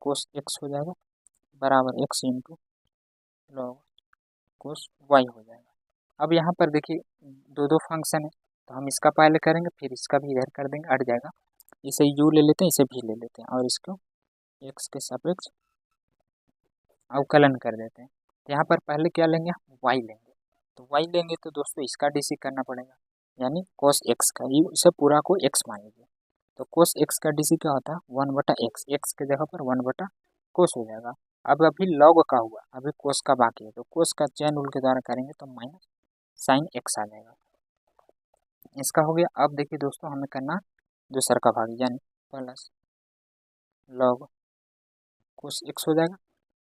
cos x हो जाएगा बराबर x into log cos y हो जाएगा। अब यहाँ पर देखिए दो दो फंक्शन है, तो हम इसका पहले करेंगे फिर इसका भी इधर कर देंगे, अट जाएगा। इसे यू ले लेते हैं, इसे भी ले लेते हैं और इसको एक्स के सापेक्ष अवकलन कर देते हैं। तो यहाँ पर पहले क्या लेंगे, वाई लेंगे, तो वाई लेंगे तो दोस्तों इसका डीसी करना पड़ेगा यानी कोस एक्स का, ये इसे पूरा को एक्स मान लीजिए। तो कोस एक्स का डीसी क्या होता है, 1/x, एक्स के जगह पर 1/कोस हो जाएगा। अब अभी लॉग का हुआ, अभी कोस का बाकी है, तो कोस का चैन रूल के द्वारा करेंगे तो माइनस साइन एक्स आ जाएगा, इसका हो गया। अब देखिए दोस्तों हमें करना दूसरा का भाग यानी प्लस लॉग कोस एक्स हो जाएगा,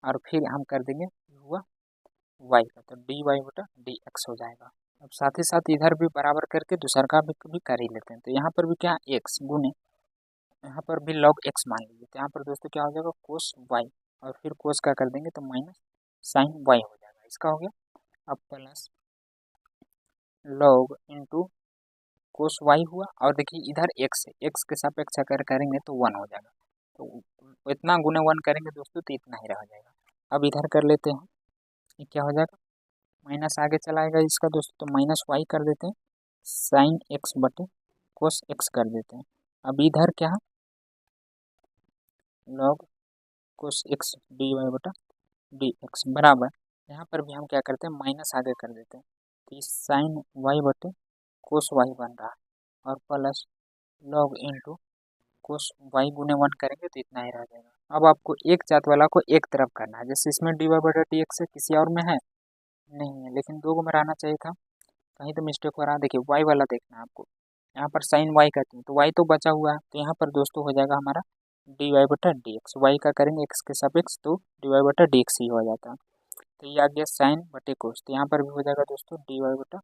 और फिर हम कर देंगे हुआ वाई का, तो डी वाई बटा डी एक्स हो जाएगा। अब साथ ही साथ इधर भी बराबर करके दूसरा का भी कर ही लेते हैं, तो यहाँ पर भी क्या एक्स गुने यहाँ पर भी लॉग एक्स मान लीजिए, तो यहाँ पर दोस्तों क्या हो जाएगा कोस वाई, और फिर कोस का कर देंगे तो माइनस साइन वाई हो जाएगा, इसका हो गया। अब plus log into cos y हुआ, और देखिए इधर एक्स है, एक्स के सापेक्ष अगर करेंगे तो 1 हो जाएगा, तो इतना गुने 1 करेंगे दोस्तों तो इतना ही रह जाएगा। अब इधर कर लेते हैं, ये क्या हो जाएगा माइनस आगे चलाएगा इसका दोस्तों, तो माइनस वाई कर देते हैं साइन एक्स बटे कोस एक्स कर देते हैं। अब इधर क्या है log cos x d y बटा डी एक्स बराबर, यहाँ पर भी हम क्या करते हैं माइनस आगे कर देते हैं, तो इस साइन वाई बटे कोस वाई बन रहा है और plus log into cos y गुने 1 करेंगे तो इतना ही रह जाएगा। अब आपको एक जात वाला को एक तरफ करना है, जैसे इसमें डी वाई बटा डी एक्स है, किसी और में है नहीं है, लेकिन दो को में रहना चाहिए था, कहीं तो मिस्टेक हो रहा है। देखिए वाई वाला देखना है आपको, यहाँ पर साइन वाई कहते हैं तो वाई तो बचा हुआ है, तो यहाँ पर दोस्तों हो जाएगा हमारा डी वाई बटा डी एक्स, वाई का करेंगे एक्स के सापेक्ष तो डी वाई बटा डी एक्स ही हो जाता है। तो ये आ गया साइन बटे कोस, तो यहाँ पर भी हो जाएगा दोस्तों डी वाई बटा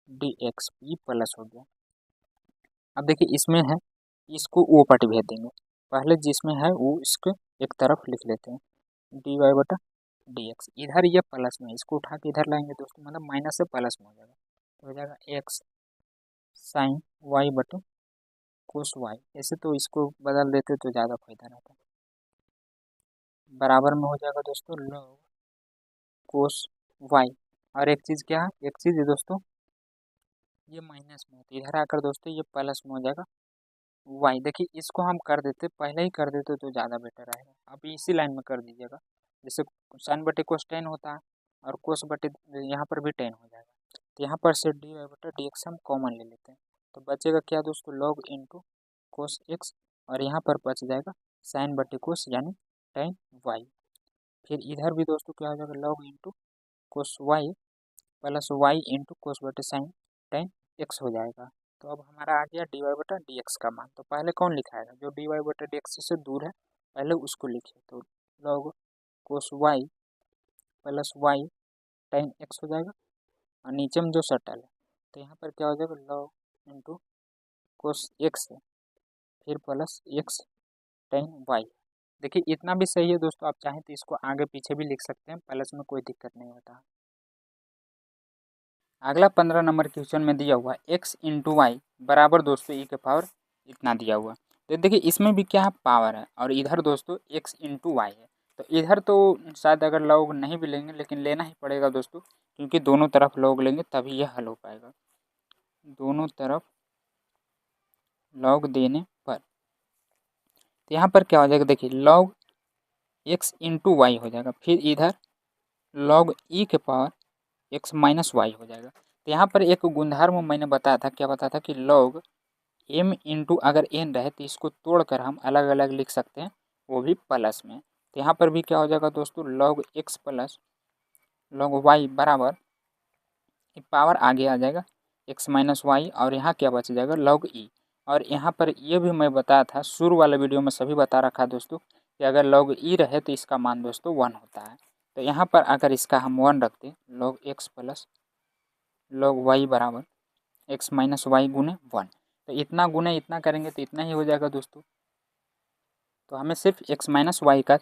डी एक्स, ये प्लस हो गया। अब देखिए इसमें है, इसको ओ पट भेज देंगे, पहले जिसमें है वो इसको एक तरफ लिख लेते हैं डी वाई बटा डी एक्स, इधर ये प्लस में, इसको उठा के इधर लाएंगे दोस्तों, मतलब माइनस से प्लस में हो जाएगा, तो हो जाएगा एक्स साइन वाई बटे कोस वाई। ऐसे तो इसको बदल देते तो ज़्यादा फायदा रहता, बराबर में हो जाएगा दोस्तों लॉग कोस वाई। और एक चीज़ क्या है, एक चीज़ है दोस्तों ये माइनस में, तो इधर आकर दोस्तों ये प्लस में हो जाएगा वाई। देखिए इसको हम कर देते, पहले ही कर देते तो ज़्यादा बेटर रहेगा, आप इसी लाइन में कर दीजिएगा, जैसे साइन बटे कोस 10 होता है और कोस बटे यहाँ पर भी 10 हो जाएगा, तो यहाँ पर से डी वाई बटे डी एक्स हम कॉमन ले लेते हैं, तो बचेगा क्या दोस्तों लॉग इंटू कोस एक्स, और यहाँ पर बच जाएगा साइन बटे कोस यानी टेन वाई। फिर इधर भी दोस्तों क्या हो जाएगा log into cos y plus y into cos बटे साइन टेन एक्स हो जाएगा। तो अब हमारा आ गया डी वाई बटा डी एक्स का मान, तो पहले कौन लिखाएगा, जो डी वाई बटा डी एक्स से दूर है पहले उसको लिखिए, तो log cos y plus y tan x हो जाएगा, और नीचे में जो सटल है तो यहाँ पर क्या हो जाएगा, लॉग इंटू कोस एक्स है, फिर प्लस एक्स टेन वाई। देखिए इतना भी सही है दोस्तों, आप चाहें तो इसको आगे पीछे भी लिख सकते हैं, प्लस में कोई दिक्कत नहीं होता। अगला 15 नंबर क्वेश्चन में दिया हुआ एक्स इंटू वाई बराबर दोस्तों ई के पावर इतना दिया हुआ। तो देखिए इसमें भी क्या पावर है, और इधर दोस्तों एक्स इंटू वाई है। तो इधर तो शायद अगर लॉग नहीं भी लेंगे, लेकिन लेना ही पड़ेगा दोस्तों, क्योंकि दोनों तरफ लॉग लेंगे तभी यह हल हो पाएगा, दोनों तरफ लॉग देने पर। तो यहाँ पर क्या हो जाएगा, देखिए लॉग एक्स इंटू वाई हो जाएगा, फिर इधर लॉग ई के पावर एक्स माइनस वाई हो जाएगा। तो यहाँ पर एक गुणधर्म मैंने बताया था, क्या बताया था कि लॉग एम इंटू अगर एन रहे तो इसको तोड़कर हम अलग अलग लिख सकते हैं, वो भी प्लस में। तो यहाँ पर भी क्या हो जाएगा दोस्तों, log x plus log y बराबर पावर आगे आ जाएगा एक्स माइनस वाई, और यहाँ क्या बच जाएगा लॉग ई। और यहाँ पर ये भी मैं बताया था शुरू वाले वीडियो में, सभी बता रखा है दोस्तों कि अगर लॉग ई रहे तो इसका मान दोस्तों 1 होता है। तो यहाँ पर अगर इसका हम 1 रखते log x plus log y बराबर एक्स माइनस वाई गुने 1, तो इतना गुने इतना करेंगे तो इतना ही हो जाएगा दोस्तों। तो हमें सिर्फ एक्स माइनस वाई का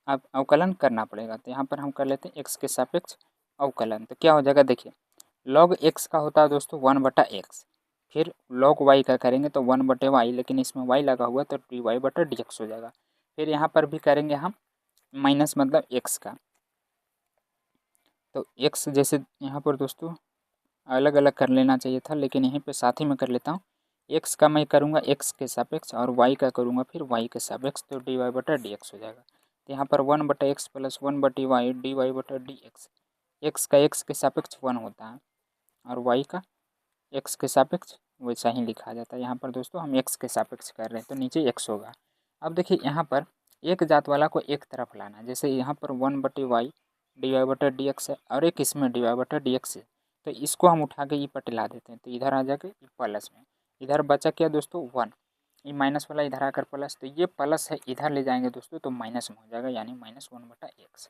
अवकलन करना पड़ेगा। तो यहाँ पर हम कर लेते हैं एक्स के सापेक्ष अवकलन। तो क्या हो जाएगा, देखिए लॉग एक्स का होता है दोस्तों 1/x, फिर लॉग वाई का करेंगे तो 1/y, लेकिन इसमें y लगा हुआ तो dy/dx हो जाएगा। फिर यहाँ पर भी करेंगे हम माइनस मतलब x का, तो x जैसे यहाँ पर दोस्तों अलग अलग कर लेना चाहिए था, लेकिन यहीं पे साथ ही में कर लेता हूँ। x का मैं करूँगा x के सापेक्ष और y का करूँगा फिर y के सापेक्ष, तो dy/dx हो जाएगा। तो यहाँ पर 1/x plus 1/y dy/dx, x का x के सापेक्ष 1 होता है और y का x के सापेक्ष वैसा ही लिखा जाता है। यहाँ पर दोस्तों हम x के सापेक्ष कर रहे हैं तो नीचे x होगा। अब देखिए यहाँ पर एक जात वाला को एक तरफ लाना, जैसे यहाँ पर 1/y dy/dx है और एक इसमें dy/dx है, तो इसको हम उठा के ई पर ला देते हैं, तो इधर आ जाके ई प्लस में, इधर बचा क्या दोस्तों 1, ये माइनस वाला इधर आकर प्लस, तो ये प्लस है इधर ले जाएंगे दोस्तों तो माइनस में हो जाएगा, यानी -1/x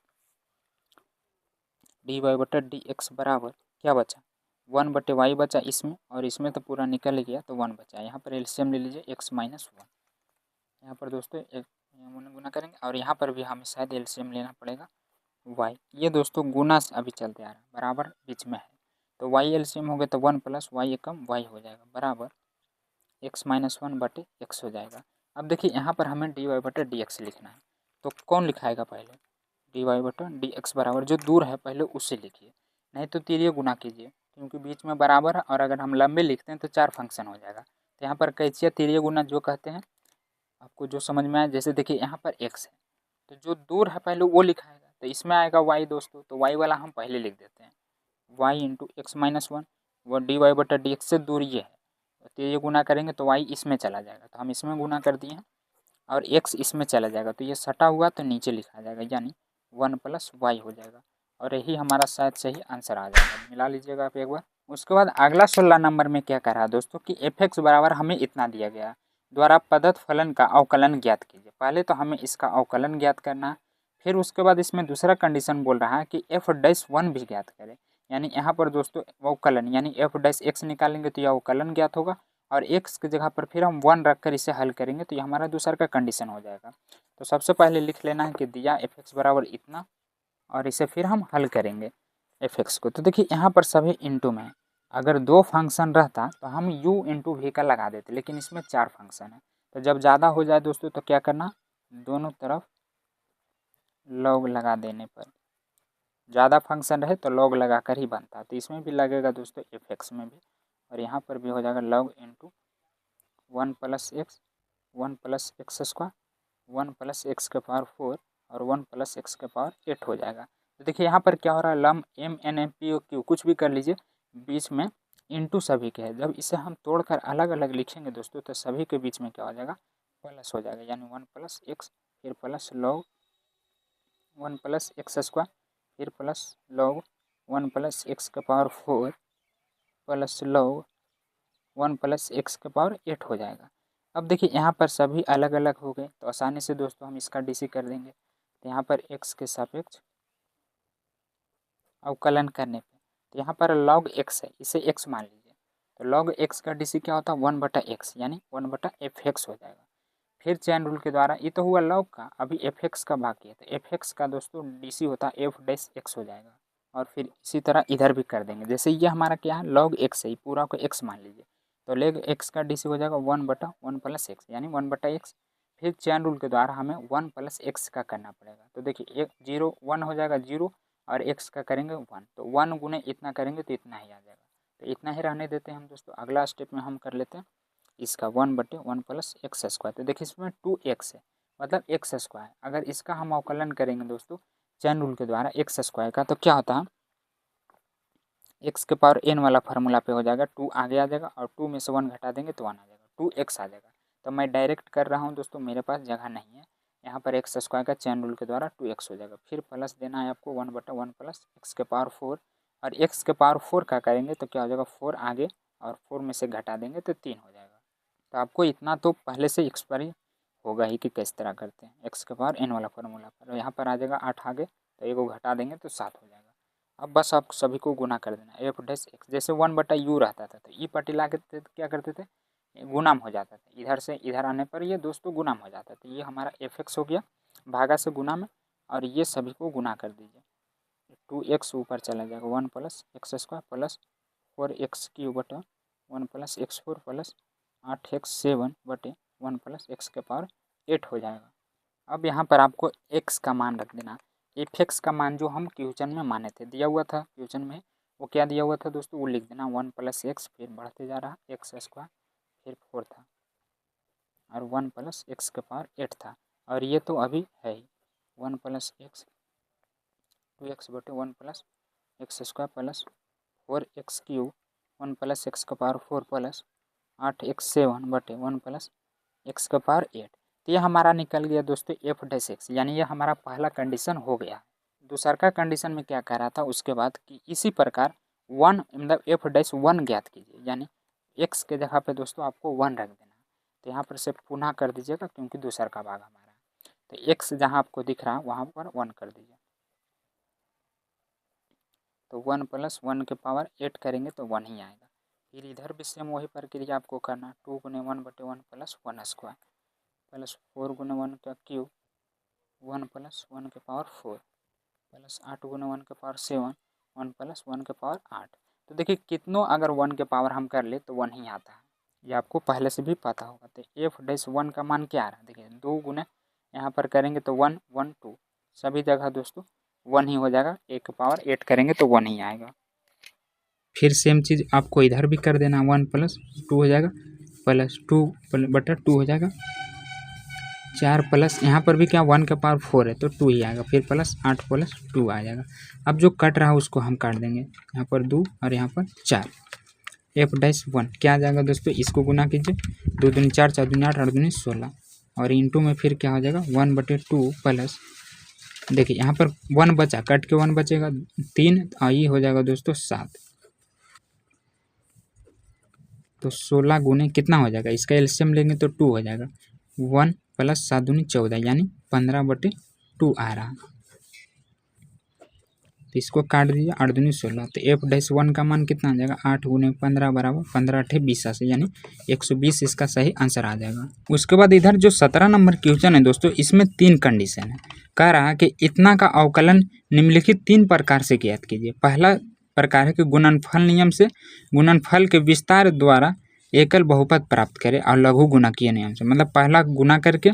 dy/dx बराबर क्या बचा 1/y बचा इसमें, और इसमें तो पूरा निकल गया तो 1 बचा। यहाँ पर एलसीएम ले लीजिए x माइनस 1, यहाँ पर दोस्तों एक गुना करेंगे और यहाँ पर भी हमें शायद एलसीएम लेना पड़ेगा y। ये दोस्तों गुना अभी चलते आ रहा है, बराबर बीच में है, तो y एलसीएम हो गया तो 1 प्लस y एकम y हो जाएगा बराबर x माइनस 1/x हो जाएगा। अब देखिए यहाँ पर हमें dy/dx लिखना है, तो कौन लिखाएगा पहले, dy/dx बराबर जो दूर है पहले उससे लिखिए, नहीं तो तिरिय गुना कीजिए, क्योंकि बीच में बराबर है और अगर हम लंबे लिखते हैं तो 4 फंक्शन हो जाएगा। तो यहाँ पर कैचिया तिरिय गुना जो कहते हैं, आपको जो समझ में आए, जैसे देखिए यहाँ पर x है तो जो दूर है पहले वो लिखाएगा, तो इसमें आएगा y दोस्तों, तो y वाला हम पहले लिख देते हैं y इंटू एक्स माइनस 1, वो dy/dx से दूर ये है, तो ये गुना करेंगे तो y इसमें चला जाएगा, तो हम इसमें गुना कर दिए हैं और x इसमें चला जाएगा, तो ये सटा हुआ तो नीचे लिखा जाएगा, यानी 1 प्लस y हो जाएगा, और यही हमारा शायद सही आंसर आ जाएगा। मिला लीजिएगा आप एक बार। उसके बाद अगला 16 नंबर में क्या कह रहा है दोस्तों कि f(x) बराबर हमें इतना दिया गया द्वारा प्रदत्त फलन का अवकलन ज्ञात कीजिए। पहले तो हमें इसका अवकलन ज्ञात करना है, फिर उसके बाद इसमें दूसरा कंडीशन बोल रहा है कि f'(1) भी ज्ञात करें, यानी यहाँ पर दोस्तों अवकलन यानी f'(x) निकालेंगे तो यह अवकलन ज्ञात होगा, और x की जगह पर फिर हम 1 रख कर इसे हल करेंगे तो ये हमारा दूसरा का कंडीशन हो जाएगा। तो सबसे पहले लिख लेना है कि दिया f(x) बराबर इतना, और इसे फिर हम हल करेंगे f(x) को। तो देखिए यहाँ पर सभी इंटू में, अगर 2 फंक्शन रहता तो हम u इंटू वी का लगा देते, लेकिन इसमें 4 फंक्शन है, तो जब ज़्यादा हो जाए दोस्तों तो क्या करना, दोनों तरफ लॉग लगा देने पर, ज़्यादा फंक्शन रहे तो लॉग लगा कर ही बनता है, तो इसमें भी लगेगा दोस्तों f(x) में भी, और यहाँ पर भी हो जाएगा log into 1 plus x 1 plus x square 1 plus x के पावर 4 और 1 प्लस एक्स के पावर 8 हो जाएगा। तो देखिए यहाँ पर क्या हो रहा है, लम M N M P O Q कुछ भी कर लीजिए, बीच में इंटू सभी के है, जब इसे हम तोड़कर अलग अलग लिखेंगे दोस्तों तो सभी के बीच में क्या हो जाएगा प्लस हो जाएगा, यानी 1 प्लस एक्स फिर plus log 1 plus x square फिर प्लस लॉग 1 प्लस एक्स के power 4 plus log 1 plus x के पावर 8 हो जाएगा। अब देखिए यहाँ पर सभी अलग अलग हो गए तो आसानी से दोस्तों हम इसका डीसी कर देंगे, तो यहाँ पर x के सापेक्ष अवकलन करने पे तो यहाँ पर log x है, इसे x मान लीजिए। तो log x का DC क्या होता है 1/x यानी 1/fx हो जाएगा। फिर चेन रूल के द्वारा, ये तो हुआ log का, अभी fx का बाकी है। तो fx का दोस्तों DC होता है f-x हो जाएगा। और फिर इसी तरह इधर भी कर देंगे। जैसे ये हमारा क्या है log x है, पूरा को x मान लीजिए। तो log x का DC हो जाएगा 1/1 + x यानी 1/x। फिर चेन रूल के द्वारा हमें 1 + x का करना पड़ेगा। तो देखिए 0 1 हो जाएगा 0 और x का करेंगे 1, तो 1 गुने इतना करेंगे तो इतना ही आ जाएगा। तो इतना ही रहने देते हैं हम दोस्तों। अगला स्टेप में हम कर लेते हैं इसका 1/1 + x²। तो देखिए इसमें 2x है, मतलब x²। अगर इसका हम अवकलन करेंगे दोस्तों चैन रूल के द्वारा x² का, तो क्या होता है x के पावर n वाला फार्मूला पे हो जाएगा, 2 आगे आ जाएगा और 2 में से 1 घटा देंगे तो 1 आ जाएगा, 2x आ जाएगा। तो मैं डायरेक्ट कर रहा हूँ दोस्तों, मेरे पास जगह नहीं है। यहाँ पर x² का चैन रूल के द्वारा 2x हो जाएगा। फिर प्लस देना है आपको 1/1 + x के पावर 4, और x के पावर 4 का करेंगे तो क्या हो जाएगा 4 आगे और 4 में से घटा देंगे तो 3 हो जाएगा। तो आपको इतना तो पहले से एक्सपायरी होगा ही कि किस तरह करते हैं x के पावर n वाला फार्मूला पर। यहाँ पर आ जाएगा 8 आगे, तो एगो घटा देंगे तो 7 हो जाएगा। अब बस आप सभी को गुना कर देना f-x। जैसे 1/u रहता था तो ई पट्टी ला के क्या करते थे गुणाम हो जाता था, इधर से इधर आने पर ये दोस्तों गुणाम हो जाता था। ये हमारा f(x) हो गया भागा से गुना में, और ये सभी को गुना कर दीजिए। 2x ऊपर चला जाएगा 1 + x² + 4x³ 1 + x4 + 8x7/1 + x के पावर 8 हो जाएगा। अब यहाँ पर आपको x का मान रख देना। f(x) का मान जो हम क्वेश्चन में माने थे, दिया हुआ था क्वेश्चन में, वो क्या दिया हुआ था दोस्तों, वो लिख देना 1 + x, फिर बढ़ते जा रहा x², फिर 4 था और 1 + x के पावर 8 था। और ये तो अभी है ही 1 + x 2x/1 + x² + 4x³ 1 + x के पावर 4 + 8x7/1 + x के पावर 8। तो ये हमारा निकल गया दोस्तों f-x, यानी ये हमारा पहला कंडीशन हो गया। दूसरा का कंडीशन में क्या कह रहा था उसके बाद कि इसी प्रकार 1 मतलब f-1 ज्ञात कीजिए, यानी x के जगह पे दोस्तों आपको 1 रख देना। तो यहाँ पर से पुनः कर दीजिएगा क्योंकि दूसरा का भाग हमारा है। तो x जहाँ आपको दिख रहा है वहाँ पर 1 कर दीजिए। तो 1 + 1 के पावर 8 करेंगे तो 1 ही आएगा। फिर इधर भी सेम वही प्रक्रिया आपको करना, 2 × 1/1 + 1² + 4 × 1 का क्यूब 1 + 1 के पावर 4 + 8 × 1 के पावर 7 1 + 1 के पावर 8। तो देखिए कितनों अगर 1 के पावर हम कर ले तो 1 ही आता है, ये आपको पहले से भी पता होगा। तो f-1 का मान क्या आ रहा है, देखिए 2 गुना यहाँ पर करेंगे तो 1 1 2, सभी जगह दोस्तों 1 ही हो जाएगा। 1 के पावर 8 करेंगे तो 1 ही आएगा। फिर सेम चीज़ आपको इधर भी कर देना, 1 + 2 हो जाएगा +2/2 हो जाएगा 4 प्लस यहाँ पर भी क्या 1 के पावर 4 है तो 2 ही आएगा, फिर +8 + 2 आ जाएगा। अब जो कट रहा है उसको हम काट देंगे, यहाँ पर 2 और यहाँ पर 4। f-1 क्या आ जाएगा दोस्तों, इसको गुना कीजिए, 2 दूनी 4 4 दूनी 8 8 दूनी 16 और इंटू में फिर क्या हो जाएगा 1/2 प्लस, देखिए यहाँ पर 1 बचा, कट के 1 बचेगा 3 और ये हो जाएगा दोस्तों 7। तो 16 गुने कितना हो जाएगा, इसका एलसीएम लेंगे तो 2 हो जाएगा। 1 + 7 दूनी 14 यानी 15/2 आ रहा। तो इसको काट दीजिए, 8 दूनी 16। तो f-1 का मान कितना आ जाएगा, 8 × 15 = 15 × 20 यानी 120 इसका सही आंसर आ जाएगा। उसके बाद इधर जो 17 नंबर क्वेश्चन है दोस्तों, इसमें 3 कंडीशन है। कह रहा है कि इतना का अवकलन निम्नलिखित 3 प्रकार से ज्ञात कीजिए। पहला प्रकार है कि गुणनफल नियम से गुणनफल के विस्तार द्वारा एकल बहुपद प्राप्त करें और लघु गुणकीय नियम से, मतलब पहला गुना करके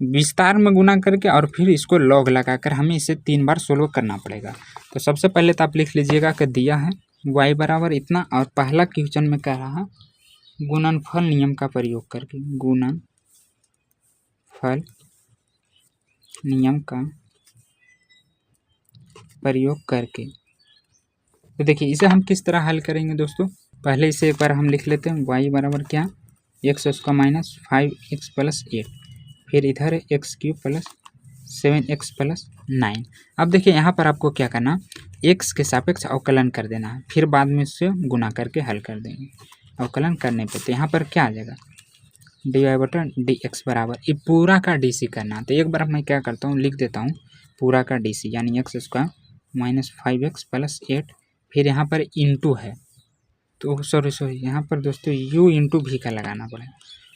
विस्तार में गुना करके और फिर इसको लॉग लगाकर हमें इसे 3 बार सोल्व करना पड़ेगा। तो सबसे पहले तो आप लिख लीजिएगा कि दिया है y बराबर इतना, और पहला क्वेश्चन में कह रहा है गुणनफल नियम का प्रयोग करके, गुणनफल नियम का प्रयोग करके। तो देखिए इसे हम किस तरह हल करेंगे दोस्तों, पहले इसे एक बार हम लिख लेते हैं, y बराबर क्या x² - 5x + 8, फिर इधर है x³ + 7x + 9। अब देखिए यहाँ पर आपको क्या करना, x के सापेक्ष अवकलन कर देना है, फिर बाद में इससे गुना करके हल कर देंगे। अवकलन करने पे तो यहाँ पर क्या आ जाएगा dy/dx बराबर, ये पूरा का DC करना। तो एक बार मैं क्या करता हूँ लिख देता हूँ पूरा का DC, यानी x² - 5x + 8, फिर यहाँ पर इंटू है, तो सॉरी यहाँ पर दोस्तों u इंटू भी का लगाना पड़ेगा।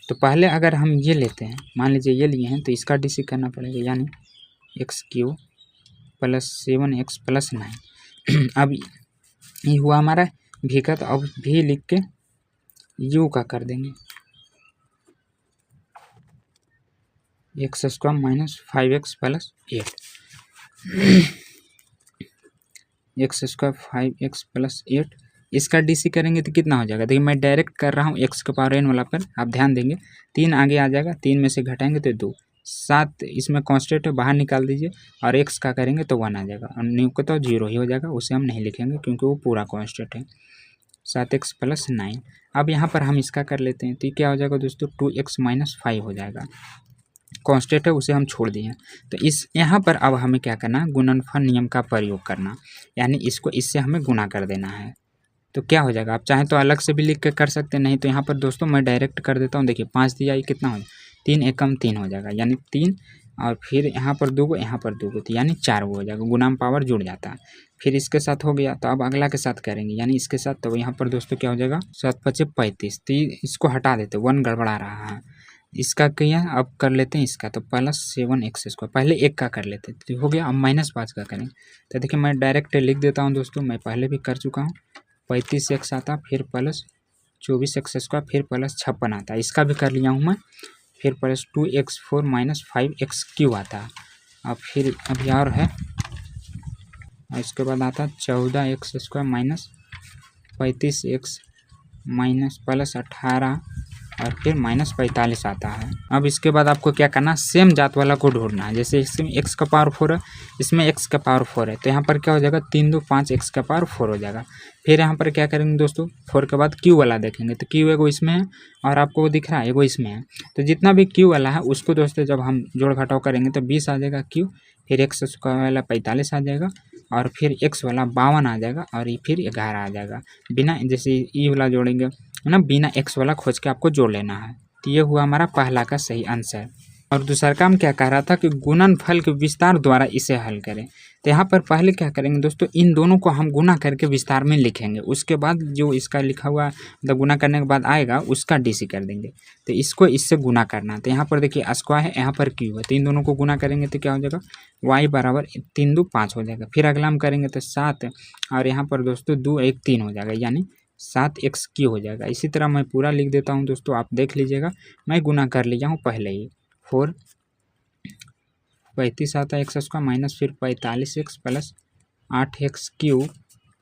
तो पहले अगर हम ये लेते हैं, मान लीजिए ये लिए हैं, तो इसका डी सी करना पड़ेगा, यानी x³ + 7x + 9। अब ये हुआ हमारा भी का, तो अब भी लिख के u का कर देंगे x² - 5x + 8 x² 5x + 8। इसका डीसी करेंगे तो कितना हो जाएगा, देखिए मैं डायरेक्ट कर रहा हूँ x⁴n वाला पर, आप ध्यान देंगे 3 आगे आ जाएगा, 3 में से घटाएंगे तो 2, 7 इसमें कांस्टेंट है, बाहर निकाल दीजिए, और x का करेंगे तो 1 आ जाएगा, और न्यू का तो 0 ही हो जाएगा, उसे हम नहीं लिखेंगे क्योंकि वो पूरा कांस्टेंट है। 7x + 9। अब यहाँ पर हम इसका कर लेते हैं, तो क्या हो जाएगा दोस्तों, 2x - 5 हो जाएगा, कांस्टेंट है उसे हम छोड़ दिए। तो इस यहाँ पर अब हमें क्या करना है, गुणनफल नियम का प्रयोग करना, यानी इसको इससे हमें गुणा कर देना है। तो क्या हो जाएगा, आप चाहें तो अलग से भी लिख के कर सकते हैं, नहीं तो यहाँ पर दोस्तों मैं डायरेक्ट कर देता हूँ। देखिए 5 दिया, ये कितना हो जाएगा, 3 एकम 3 हो जाएगा, यानी 3, और फिर यहाँ पर 2 गो, यहाँ पर 2 गो, तो यानी 4 गो हो जाएगा, गुणा में पावर जुड़ जाता है। फिर इसके साथ हो गया, तो अब अगला के साथ करेंगे, यानी इसके साथ, तो यहाँ पर दोस्तों क्या हो जाएगा, 7 × 5 = 35। तो इसको हटा देते, 1 गड़बड़ा रहा है, इसका किया, अब कर लेते हैं इसका, तो +7x², पहले 1 का कर लेते हैं, तो हो गया। अब -5 का करें, तो देखिए मैं डायरेक्ट लिख देता हूँ दोस्तों, मैं पहले भी कर चुका हूँ। 35x आता, फिर +24x², फिर +56 आता, इसका भी कर लिया हूँ मैं, फिर +2x4 - 5x³ आता, अब फिर अभी और है, और इसके बाद आता 14x² - 35x +18, और फिर -45 आता है। अब इसके बाद आपको क्या करना है, सेम जात वाला को ढूंढना है। जैसे इसमें x⁴ है, इसमें x⁴ है, तो यहाँ पर क्या हो जाएगा, 3 × 2 = 5 x⁴ हो जाएगा। फिर यहाँ पर क्या करेंगे दोस्तों, 4 के बाद q वाला देखेंगे, तो q एगो इसमें है, और आपको वो दिख रहा है एगो इसमें है, तो जितना भी q वाला है उसको दोस्तों जब हम जोड़ घटाव करेंगे तो 20 आ जाएगा q, फिर x² वाला 45 आ जाएगा, और फिर x वाला 52 आ जाएगा, और ये फिर 11 आ जाएगा। बिना जैसे ई वाला जोड़ेंगे है ना, बिना x वाला खोज के आपको जोड़ लेना है। तो ये हुआ हमारा पहला का सही आंसर। और दूसरा काम क्या कह रहा था कि गुणनफल के विस्तार द्वारा इसे हल करें। तो यहाँ पर पहले क्या करेंगे दोस्तों, इन दोनों को हम गुना करके विस्तार में लिखेंगे, उसके बाद जो इसका लिखा हुआ मतलब गुना करने के बाद आएगा उसका डीसी कर देंगे। तो इसको इससे गुना करना, तो यहाँ पर देखिए स्क्वायर है, यहाँ पर क्यू है, तो इन दोनों को गुना करेंगे तो क्या हो जाएगा, y = 3 × 2 = 5 हो जाएगा। फिर अगला हम करेंगे तो 7, और यहाँ पर दोस्तों 2 × 1 = 3 हो जाएगा, यानी 7x³ हो जाएगा। इसी तरह मैं पूरा लिख देता हूँ दोस्तों, आप देख लीजिएगा, मैं गुना कर लिया हूँ पहले ही। 4 35 आता है x² माइनस फिर 45x + 8x³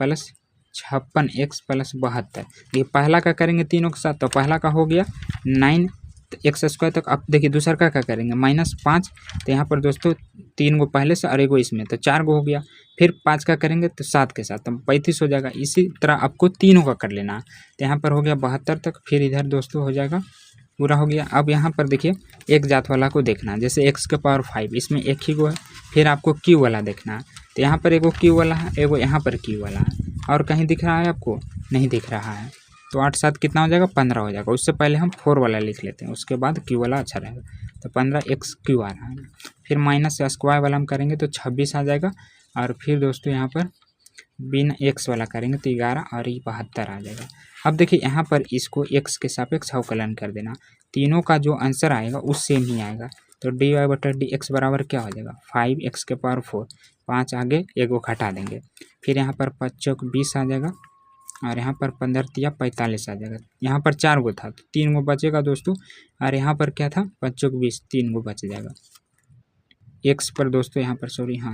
+ 56x + 72। ये पहला का करेंगे तीनों के साथ, तो पहला का हो गया 9x²। तक अब देखिए दूसरा का करेंगे -5, तो यहाँ पर दोस्तों 3 गो पहले से और एगो इसमें, तो 4 गो हो गया। फिर 5 का करेंगे तो 7 के साथ, तो 35 हो जाएगा। इसी तरह आपको तीनों का कर लेना, तो यहाँ पर हो गया 72 तक, फिर इधर दोस्तों हो जाएगा पूरा हो गया। अब यहाँ पर देखिए एक जात वाला को देखना, जैसे x⁴ इसमें एक ही गो है, फिर आपको q वाला देखना है, तो यहाँ पर एगो q वाला है, एगो यहाँ पर q वाला है, और कहीं दिख रहा है आपको, नहीं दिख रहा है, तो 8 × 7 कितना हो जाएगा, 15 हो जाएगा। उससे पहले हम 4 वाला लिख लेते हैं, उसके बाद q वाला अच्छा रहेगा, तो 15x³ आ रहा है। फिर माइनस स्क्वायर वाला हम करेंगे तो 26 आ जाएगा, और फिर दोस्तों यहाँ पर बिना x वाला करेंगे तो 11, और ये 72 आ जाएगा। अब देखिए यहाँ पर इसको x के सापेक्ष अवकलन कर देना, तीनों का जो आंसर आएगा उस सेम ही आएगा। तो dy/dx बराबर क्या हो जाएगा, 5x⁴, 5 आगे एगो घटा देंगे, फिर यहाँ पर 5 × 4 = 20 आ जाएगा, और यहाँ पर 15 × 3 = 45 आ जाएगा। यहाँ पर 4 गो था तो 3 गो बचेगा दोस्तों, और यहाँ पर क्या था 5 × 4 = 20, 3 गो बच जाएगा। x पर दोस्तों यहाँ पर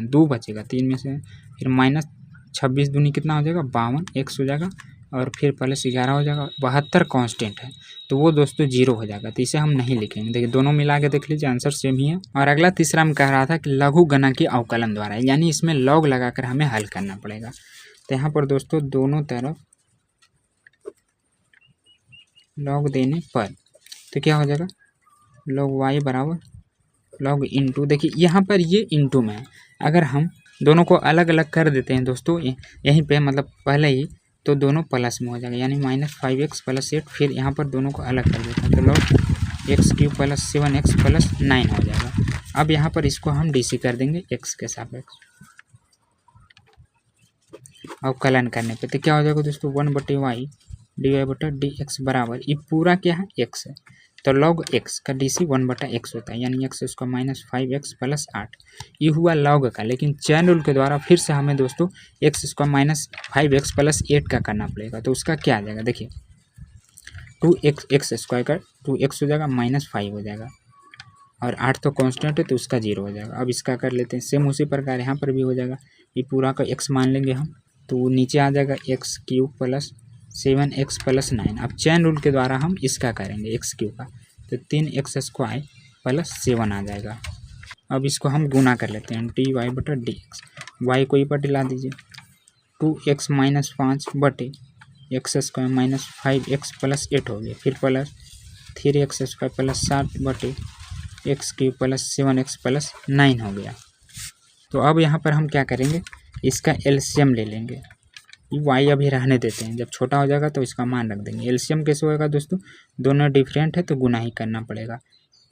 2 बचेगा 3 में से, फिर -26 दूनी कितना हो जाएगा, 52 x हो जाएगा, और फिर +11 हो जाएगा। 72 कांस्टेंट है तो वो दोस्तों 0 हो जाएगा, तो इसे हम नहीं लिखेंगे। देखिए दोनों मिला के देख लीजिए, आंसर सेम ही है। और अगला तीसरा में कह रहा था कि लघु गणकीय अवकलन द्वारा, यानी इसमें लॉग लगाकर हमें हल करना पड़ेगा। तो यहाँ पर दोस्तों दोनों तरफ लॉग देने पर तो क्या हो जाएगा, log y = log इंटू, देखिए यहाँ पर ये इंटू में है, अगर हम दोनों को अलग अलग कर देते हैं दोस्तों यहीं पे मतलब पहले ही, तो दोनों प्लस में हो जाएगा, यानी -5x + 8, फिर यहाँ पर दोनों को अलग कर देते हैं तो log x³ + 7x + 9 हो जाएगा। अब यहाँ पर इसको हम डीसी कर देंगे x के सापेक्ष। अवकलन करने पे तो क्या हो जाएगा दोस्तों 1/y dy/dx बराबर ये पूरा क्या है x है तो log x का DC 1/x होता है यानी x उसका -5x + 8 ये हुआ log का। लेकिन चैन रूल के द्वारा फिर से हमें दोस्तों x उसका -5x + 8 का करना पड़ेगा तो उसका क्या आ जाएगा देखिए 2x² का 2x हो जाएगा -5 हो जाएगा और 8 तो कांस्टेंट है तो उसका 0 हो जाएगा। अब इसका कर लेते हैं सेम उसी प्रकार यहाँ पर भी हो जाएगा ये पूरा का x मान लेंगे हम तो नीचे आ जाएगा x³ + 7x + 9। अब चैन रूल के द्वारा हम इसका करेंगे x³ का तो 3x² + 7 आ जाएगा। अब इसको हम गुना कर लेते हैं dy/dx y को ही पर दिला दीजिए 2x - 5 बटे x² - 5x + 8 हो गया फिर प्लस 3x² + 7 बटे x³ + 7x + 9 हो गया। तो अब यहाँ पर हम क्या करेंगे इसका एलसीएम ले लेंगे y अभी रहने देते हैं जब छोटा हो जाएगा तो इसका मान रख देंगे। एलसीएम कैसे होगा दोस्तों दोनों डिफरेंट है तो गुना ही करना पड़ेगा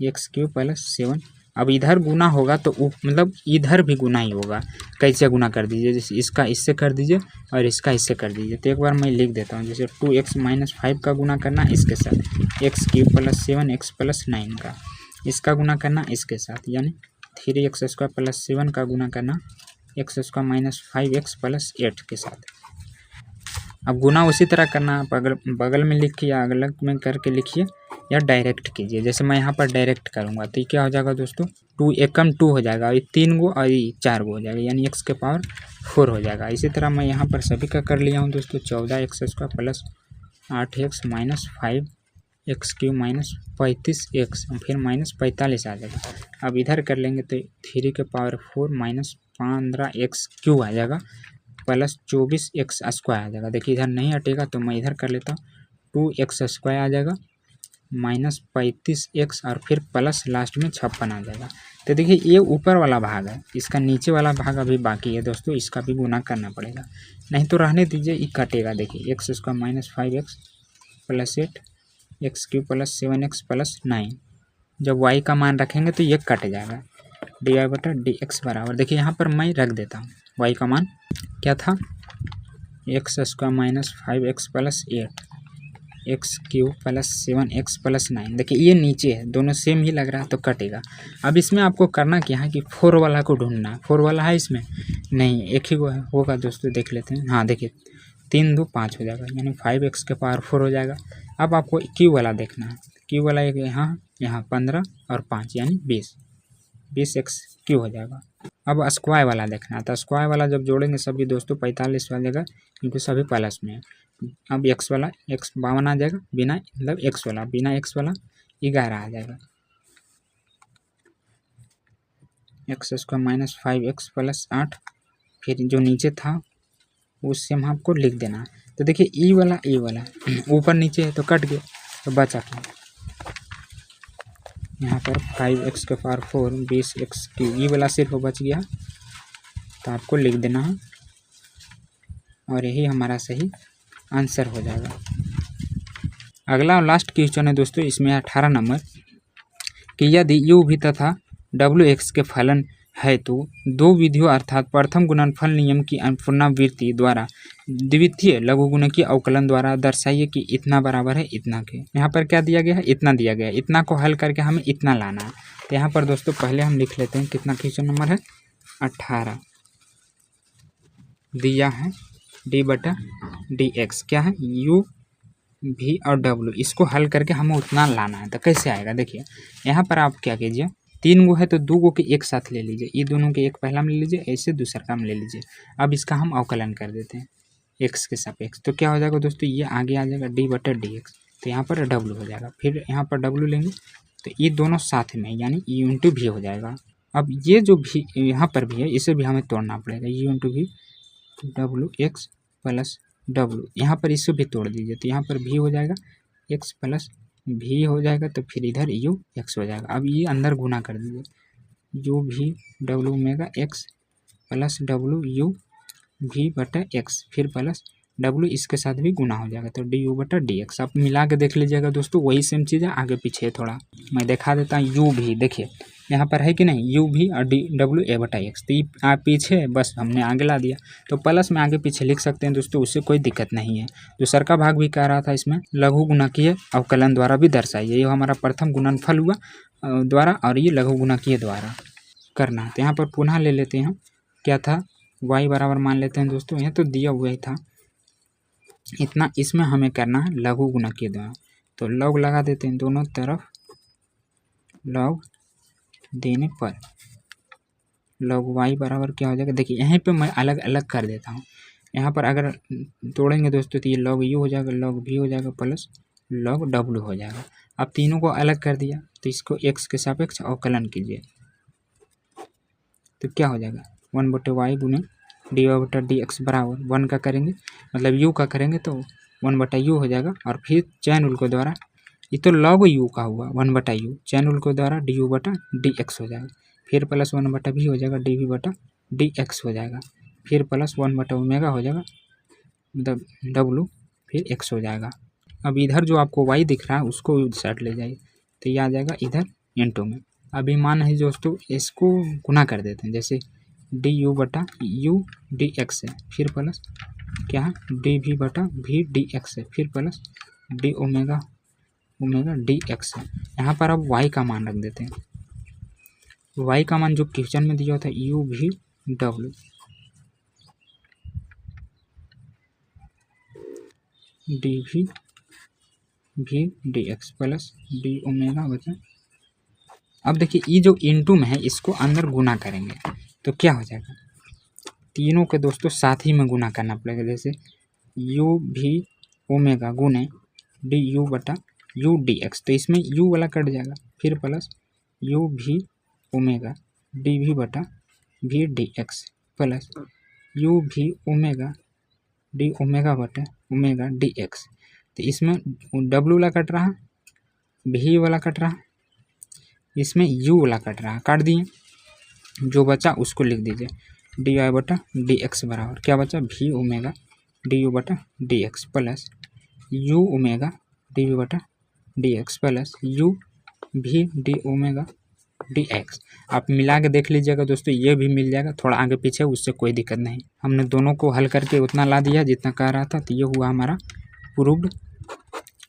x³ + 7 अब इधर गुना होगा तो मतलब इधर भी गुना ही होगा। कैसे गुना कर दीजिए जैसे इसका इससे कर दीजिए और इसका इससे कर दीजिए तो एक बार मैं लिख देता हूँ जैसे 2x - 5 का गुना करना इसके साथ x³ + 7x + 9 का इसका गुना करना इसके साथ यानी 3x² + 7 का गुना करना x² - 5x + 8 के साथ। अब गुना उसी तरह करना आप बगल में लिखिए या अलग में करके लिखिए या डायरेक्ट कीजिए। जैसे मैं यहाँ पर डायरेक्ट करूँगा तो ये क्या हो जाएगा दोस्तों 2 एकम 2 हो जाएगा ये 3 गो और ये 4 गो हो जाएगा यानी x के पावर 4 हो जाएगा। इसी तरह मैं यहाँ पर सभी का कर लिया हूँ दोस्तों 14x² + 8x - 5x³ - 35x फिर -45 आ जाएगा। अब इधर कर लेंगे तो 3 के पावर 4 - 15x³ आ जाएगा + 24x² आ जाएगा। देखिए इधर नहीं हटेगा तो मैं इधर कर लेता हूँ 2x² आ जाएगा -35x और फिर प्लस लास्ट में 56 आ जाएगा। तो देखिए ये ऊपर वाला भाग है इसका नीचे वाला भाग अभी बाकी है दोस्तों इसका भी गुना करना पड़ेगा नहीं तो रहने दीजिए ये कटेगा। देखिए x² - 5x + 8 x³ + 7x + 9 जब y का मान रखेंगे तो ये कट जाएगा dy/dx बराबर देखिए यहाँ पर मैं रख देता हूँ y का मान क्या था x² - 5x + 8 x³ + 7x + 9 देखिए ये नीचे है दोनों सेम ही लग रहा है तो कटेगा। अब इसमें आपको करना क्या है कि 4 वाला को ढूंढना है 4 वाला है इसमें नहीं एक ही वो है होगा दोस्तों देख लेते हैं। हाँ देखिए 3 2 5 हो जाएगा यानी 5x के पावर 4 हो जाएगा। अब आपको क्यू वाला देखना है क्यू वाला एक यहाँ 15 और 5 यानी 20x³ हो जाएगा। अब स्क्वायर वाला देखना है तो स्क्वायर वाला जब जोड़ेंगे सभी दोस्तों 45 आ जाएगा क्योंकि सभी प्लस में है। अब x वाला x 52 आ जाएगा बिना मतलब x वाला 11 आ जाएगा x² - 5x + 8 फिर जो नीचे था उससे हम आपको लिख देना है। तो देखिए ई वाला ऊपर नीचे है तो कट गया तो बचा क्या यहाँ पर 5x के पावर 4 20x³ ई वाला सिर्फ बच गया तो आपको लिख देना है और यही हमारा सही आंसर हो जाएगा। अगला और लास्ट क्वेश्चन है दोस्तों इसमें 18 नंबर कि यदि u भी तथा wx के फलन है तो दो विधियों अर्थात प्रथम गुणनफल नियम की पुनरावृत्ति द्वारा द्वितीय लघुगुणकीय अवकलन द्वारा दर्शाइए कि इतना बराबर है इतना के। यहाँ पर क्या दिया गया है इतना दिया गया है इतना को हल करके हमें इतना लाना है। तो यहाँ पर दोस्तों पहले हम लिख लेते हैं कितना क्वेश्चन नंबर है 18 दिया है d/dx क्या है u v और w इसको हल करके हमें उतना लाना है। तो कैसे आएगा देखिए यहाँ पर आप क्या कीजिए 3 गो है तो 2 गो के एक साथ ले लीजिए ये दोनों के एक पहला में ले लीजिए ऐसे दूसरा का में ले लीजिए। अब इसका हम अवकलन कर देते हैं x के सापेक्ष तो क्या हो जाएगा दोस्तों ये आगे आ जाएगा d/dx तो यहाँ पर w हो जाएगा फिर यहाँ पर w लेंगे तो ये दोनों साथ में यानी u × v हो जाएगा। अब ये जो भी यहाँ पर भी है इसे भी हमें तोड़ना पड़ेगा u × v wx + w यहाँ पर इसको भी तोड़ दीजिए तो यहाँ पर v हो जाएगा x + v हो जाएगा तो फिर इधर u x हो जाएगा। अब ये अंदर गुना कर दीजिए u v w omega x + w u v/x फिर प्लस w इसके साथ भी गुना हो जाएगा तो du/dx। आप मिला के देख लीजिएगा दोस्तों वही सेम चीज़ है आगे पीछे थोड़ा मैं दिखा देता हूँ u v देखिए यहाँ पर है कि नहीं, यू भी और डी डब्ल्यू ए बटा एक्स, तो आप पीछे बस हमने आगे ला दिया, तो प्लस में आगे पीछे लिख सकते हैं दोस्तों, उससे कोई दिक्कत नहीं है। दूसर का भाग भी कह रहा था इसमें लघु गुणकीय अवकलन द्वारा भी दर्शाइए, ये हमारा प्रथम गुणनफल हुआ द्वारा और ये लघु गुणकीय द्वारा करना है। तो यहाँ पर पुनः ले लेते हैं, क्या था y बराबर मान लेते हैं दोस्तों, यहाँ तो दिया हुआ ही था इतना, इसमें हमें करना है लघु गुणकीय द्वारा, तो लॉग लगा देते हैं दोनों तरफ, लॉग देने पर लॉग y बराबर क्या हो जाएगा, देखिए यहीं पे मैं अलग अलग कर देता हूँ, यहाँ पर अगर तोड़ेंगे दोस्तों तो ये log u हो जाएगा, log v हो जाएगा प्लस log w हो जाएगा। अब तीनों को अलग कर दिया तो इसको x के सापेक्ष अवकलन कीजिए, तो क्या हो जाएगा 1/y गुने dy बटा डी एक्स बराबर 1 का करेंगे, मतलब u का करेंगे तो 1/u हो जाएगा, और फिर चैन रूल के द्वारा, ये तो log u का हुआ 1/u, चैन रूल के द्वारा du बटा डी एक्स हो जाएगा, फिर प्लस 1/v हो जाएगा, dv बटा डी एक्स हो जाएगा, फिर प्लस 1/ओमेगा हो जाएगा, मतलब w फिर x हो जाएगा। अब इधर जो आपको y दिख रहा है उसको साइड ले जाइए, तो ये आ जाएगा इधर इंटू में। अभी मान है दोस्तों इसको गुना कर देते हैं, जैसे डी यू बटा यू डी एक्स है, फिर प्लस क्या है डी वी बटा वी डी एक्स है, फिर plus d omega omega d x है। यहाँ पर अब y का मान रख देते हैं, y का मान जो क्वेश्चन में दिया था यू वी डब्ल्यू d v d x plus d omega बचा, अब देखिए ये जो इनटू में है इसको अंदर गुना करेंगे तो क्या हो जाएगा, तीनों के दोस्तों साथ ही में गुना करना पड़ेगा, जैसे यू भी ओमेगा गुने डी यू बटा यू डी एक्स, तो इसमें यू वाला कट जाएगा, फिर plus u v omega d v बटा v d x plus u v omega d omega बटा ओमेगा डी एक्स, तो इसमें डब्ल्यू वाला कट रहा, भी वाला कट रहा, इसमें यू वाला कट रहा, काट दिए, जो बचा उसको लिख दीजिए, डी वाई बटा डी एक्स बराबर क्या बचा, भी ओमेगा डी यू बटा d x plus u omega d v बटा d x plus u v d omega d x. आप मिला के देख लीजिएगा दोस्तों, ये भी मिल जाएगा, थोड़ा आगे पीछे उससे कोई दिक्कत नहीं। हमने दोनों को हल करके उतना ला दिया जितना कह रहा था, तो ये हुआ हमारा प्रूव्ड,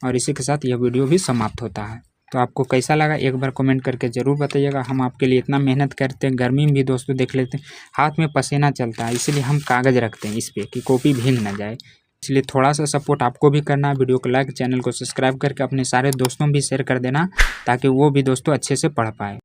और इसी के साथ यह वीडियो भी समाप्त होता है। तो आपको कैसा लगा एक बार कमेंट करके ज़रूर बताइएगा। हम आपके लिए इतना मेहनत करते हैं, गर्मी में भी दोस्तों देख लेते हैं हाथ में पसीना चलता है, इसलिए हम कागज़ रखते हैं इस पर कि कॉपी भीग ना जाए, इसलिए थोड़ा सा सपोर्ट आपको भी करना है। वीडियो को लाइक, चैनल को सब्सक्राइब करके अपने सारे दोस्तों भी शेयर कर देना, ताकि वो भी दोस्तों अच्छे से पढ़ पाए।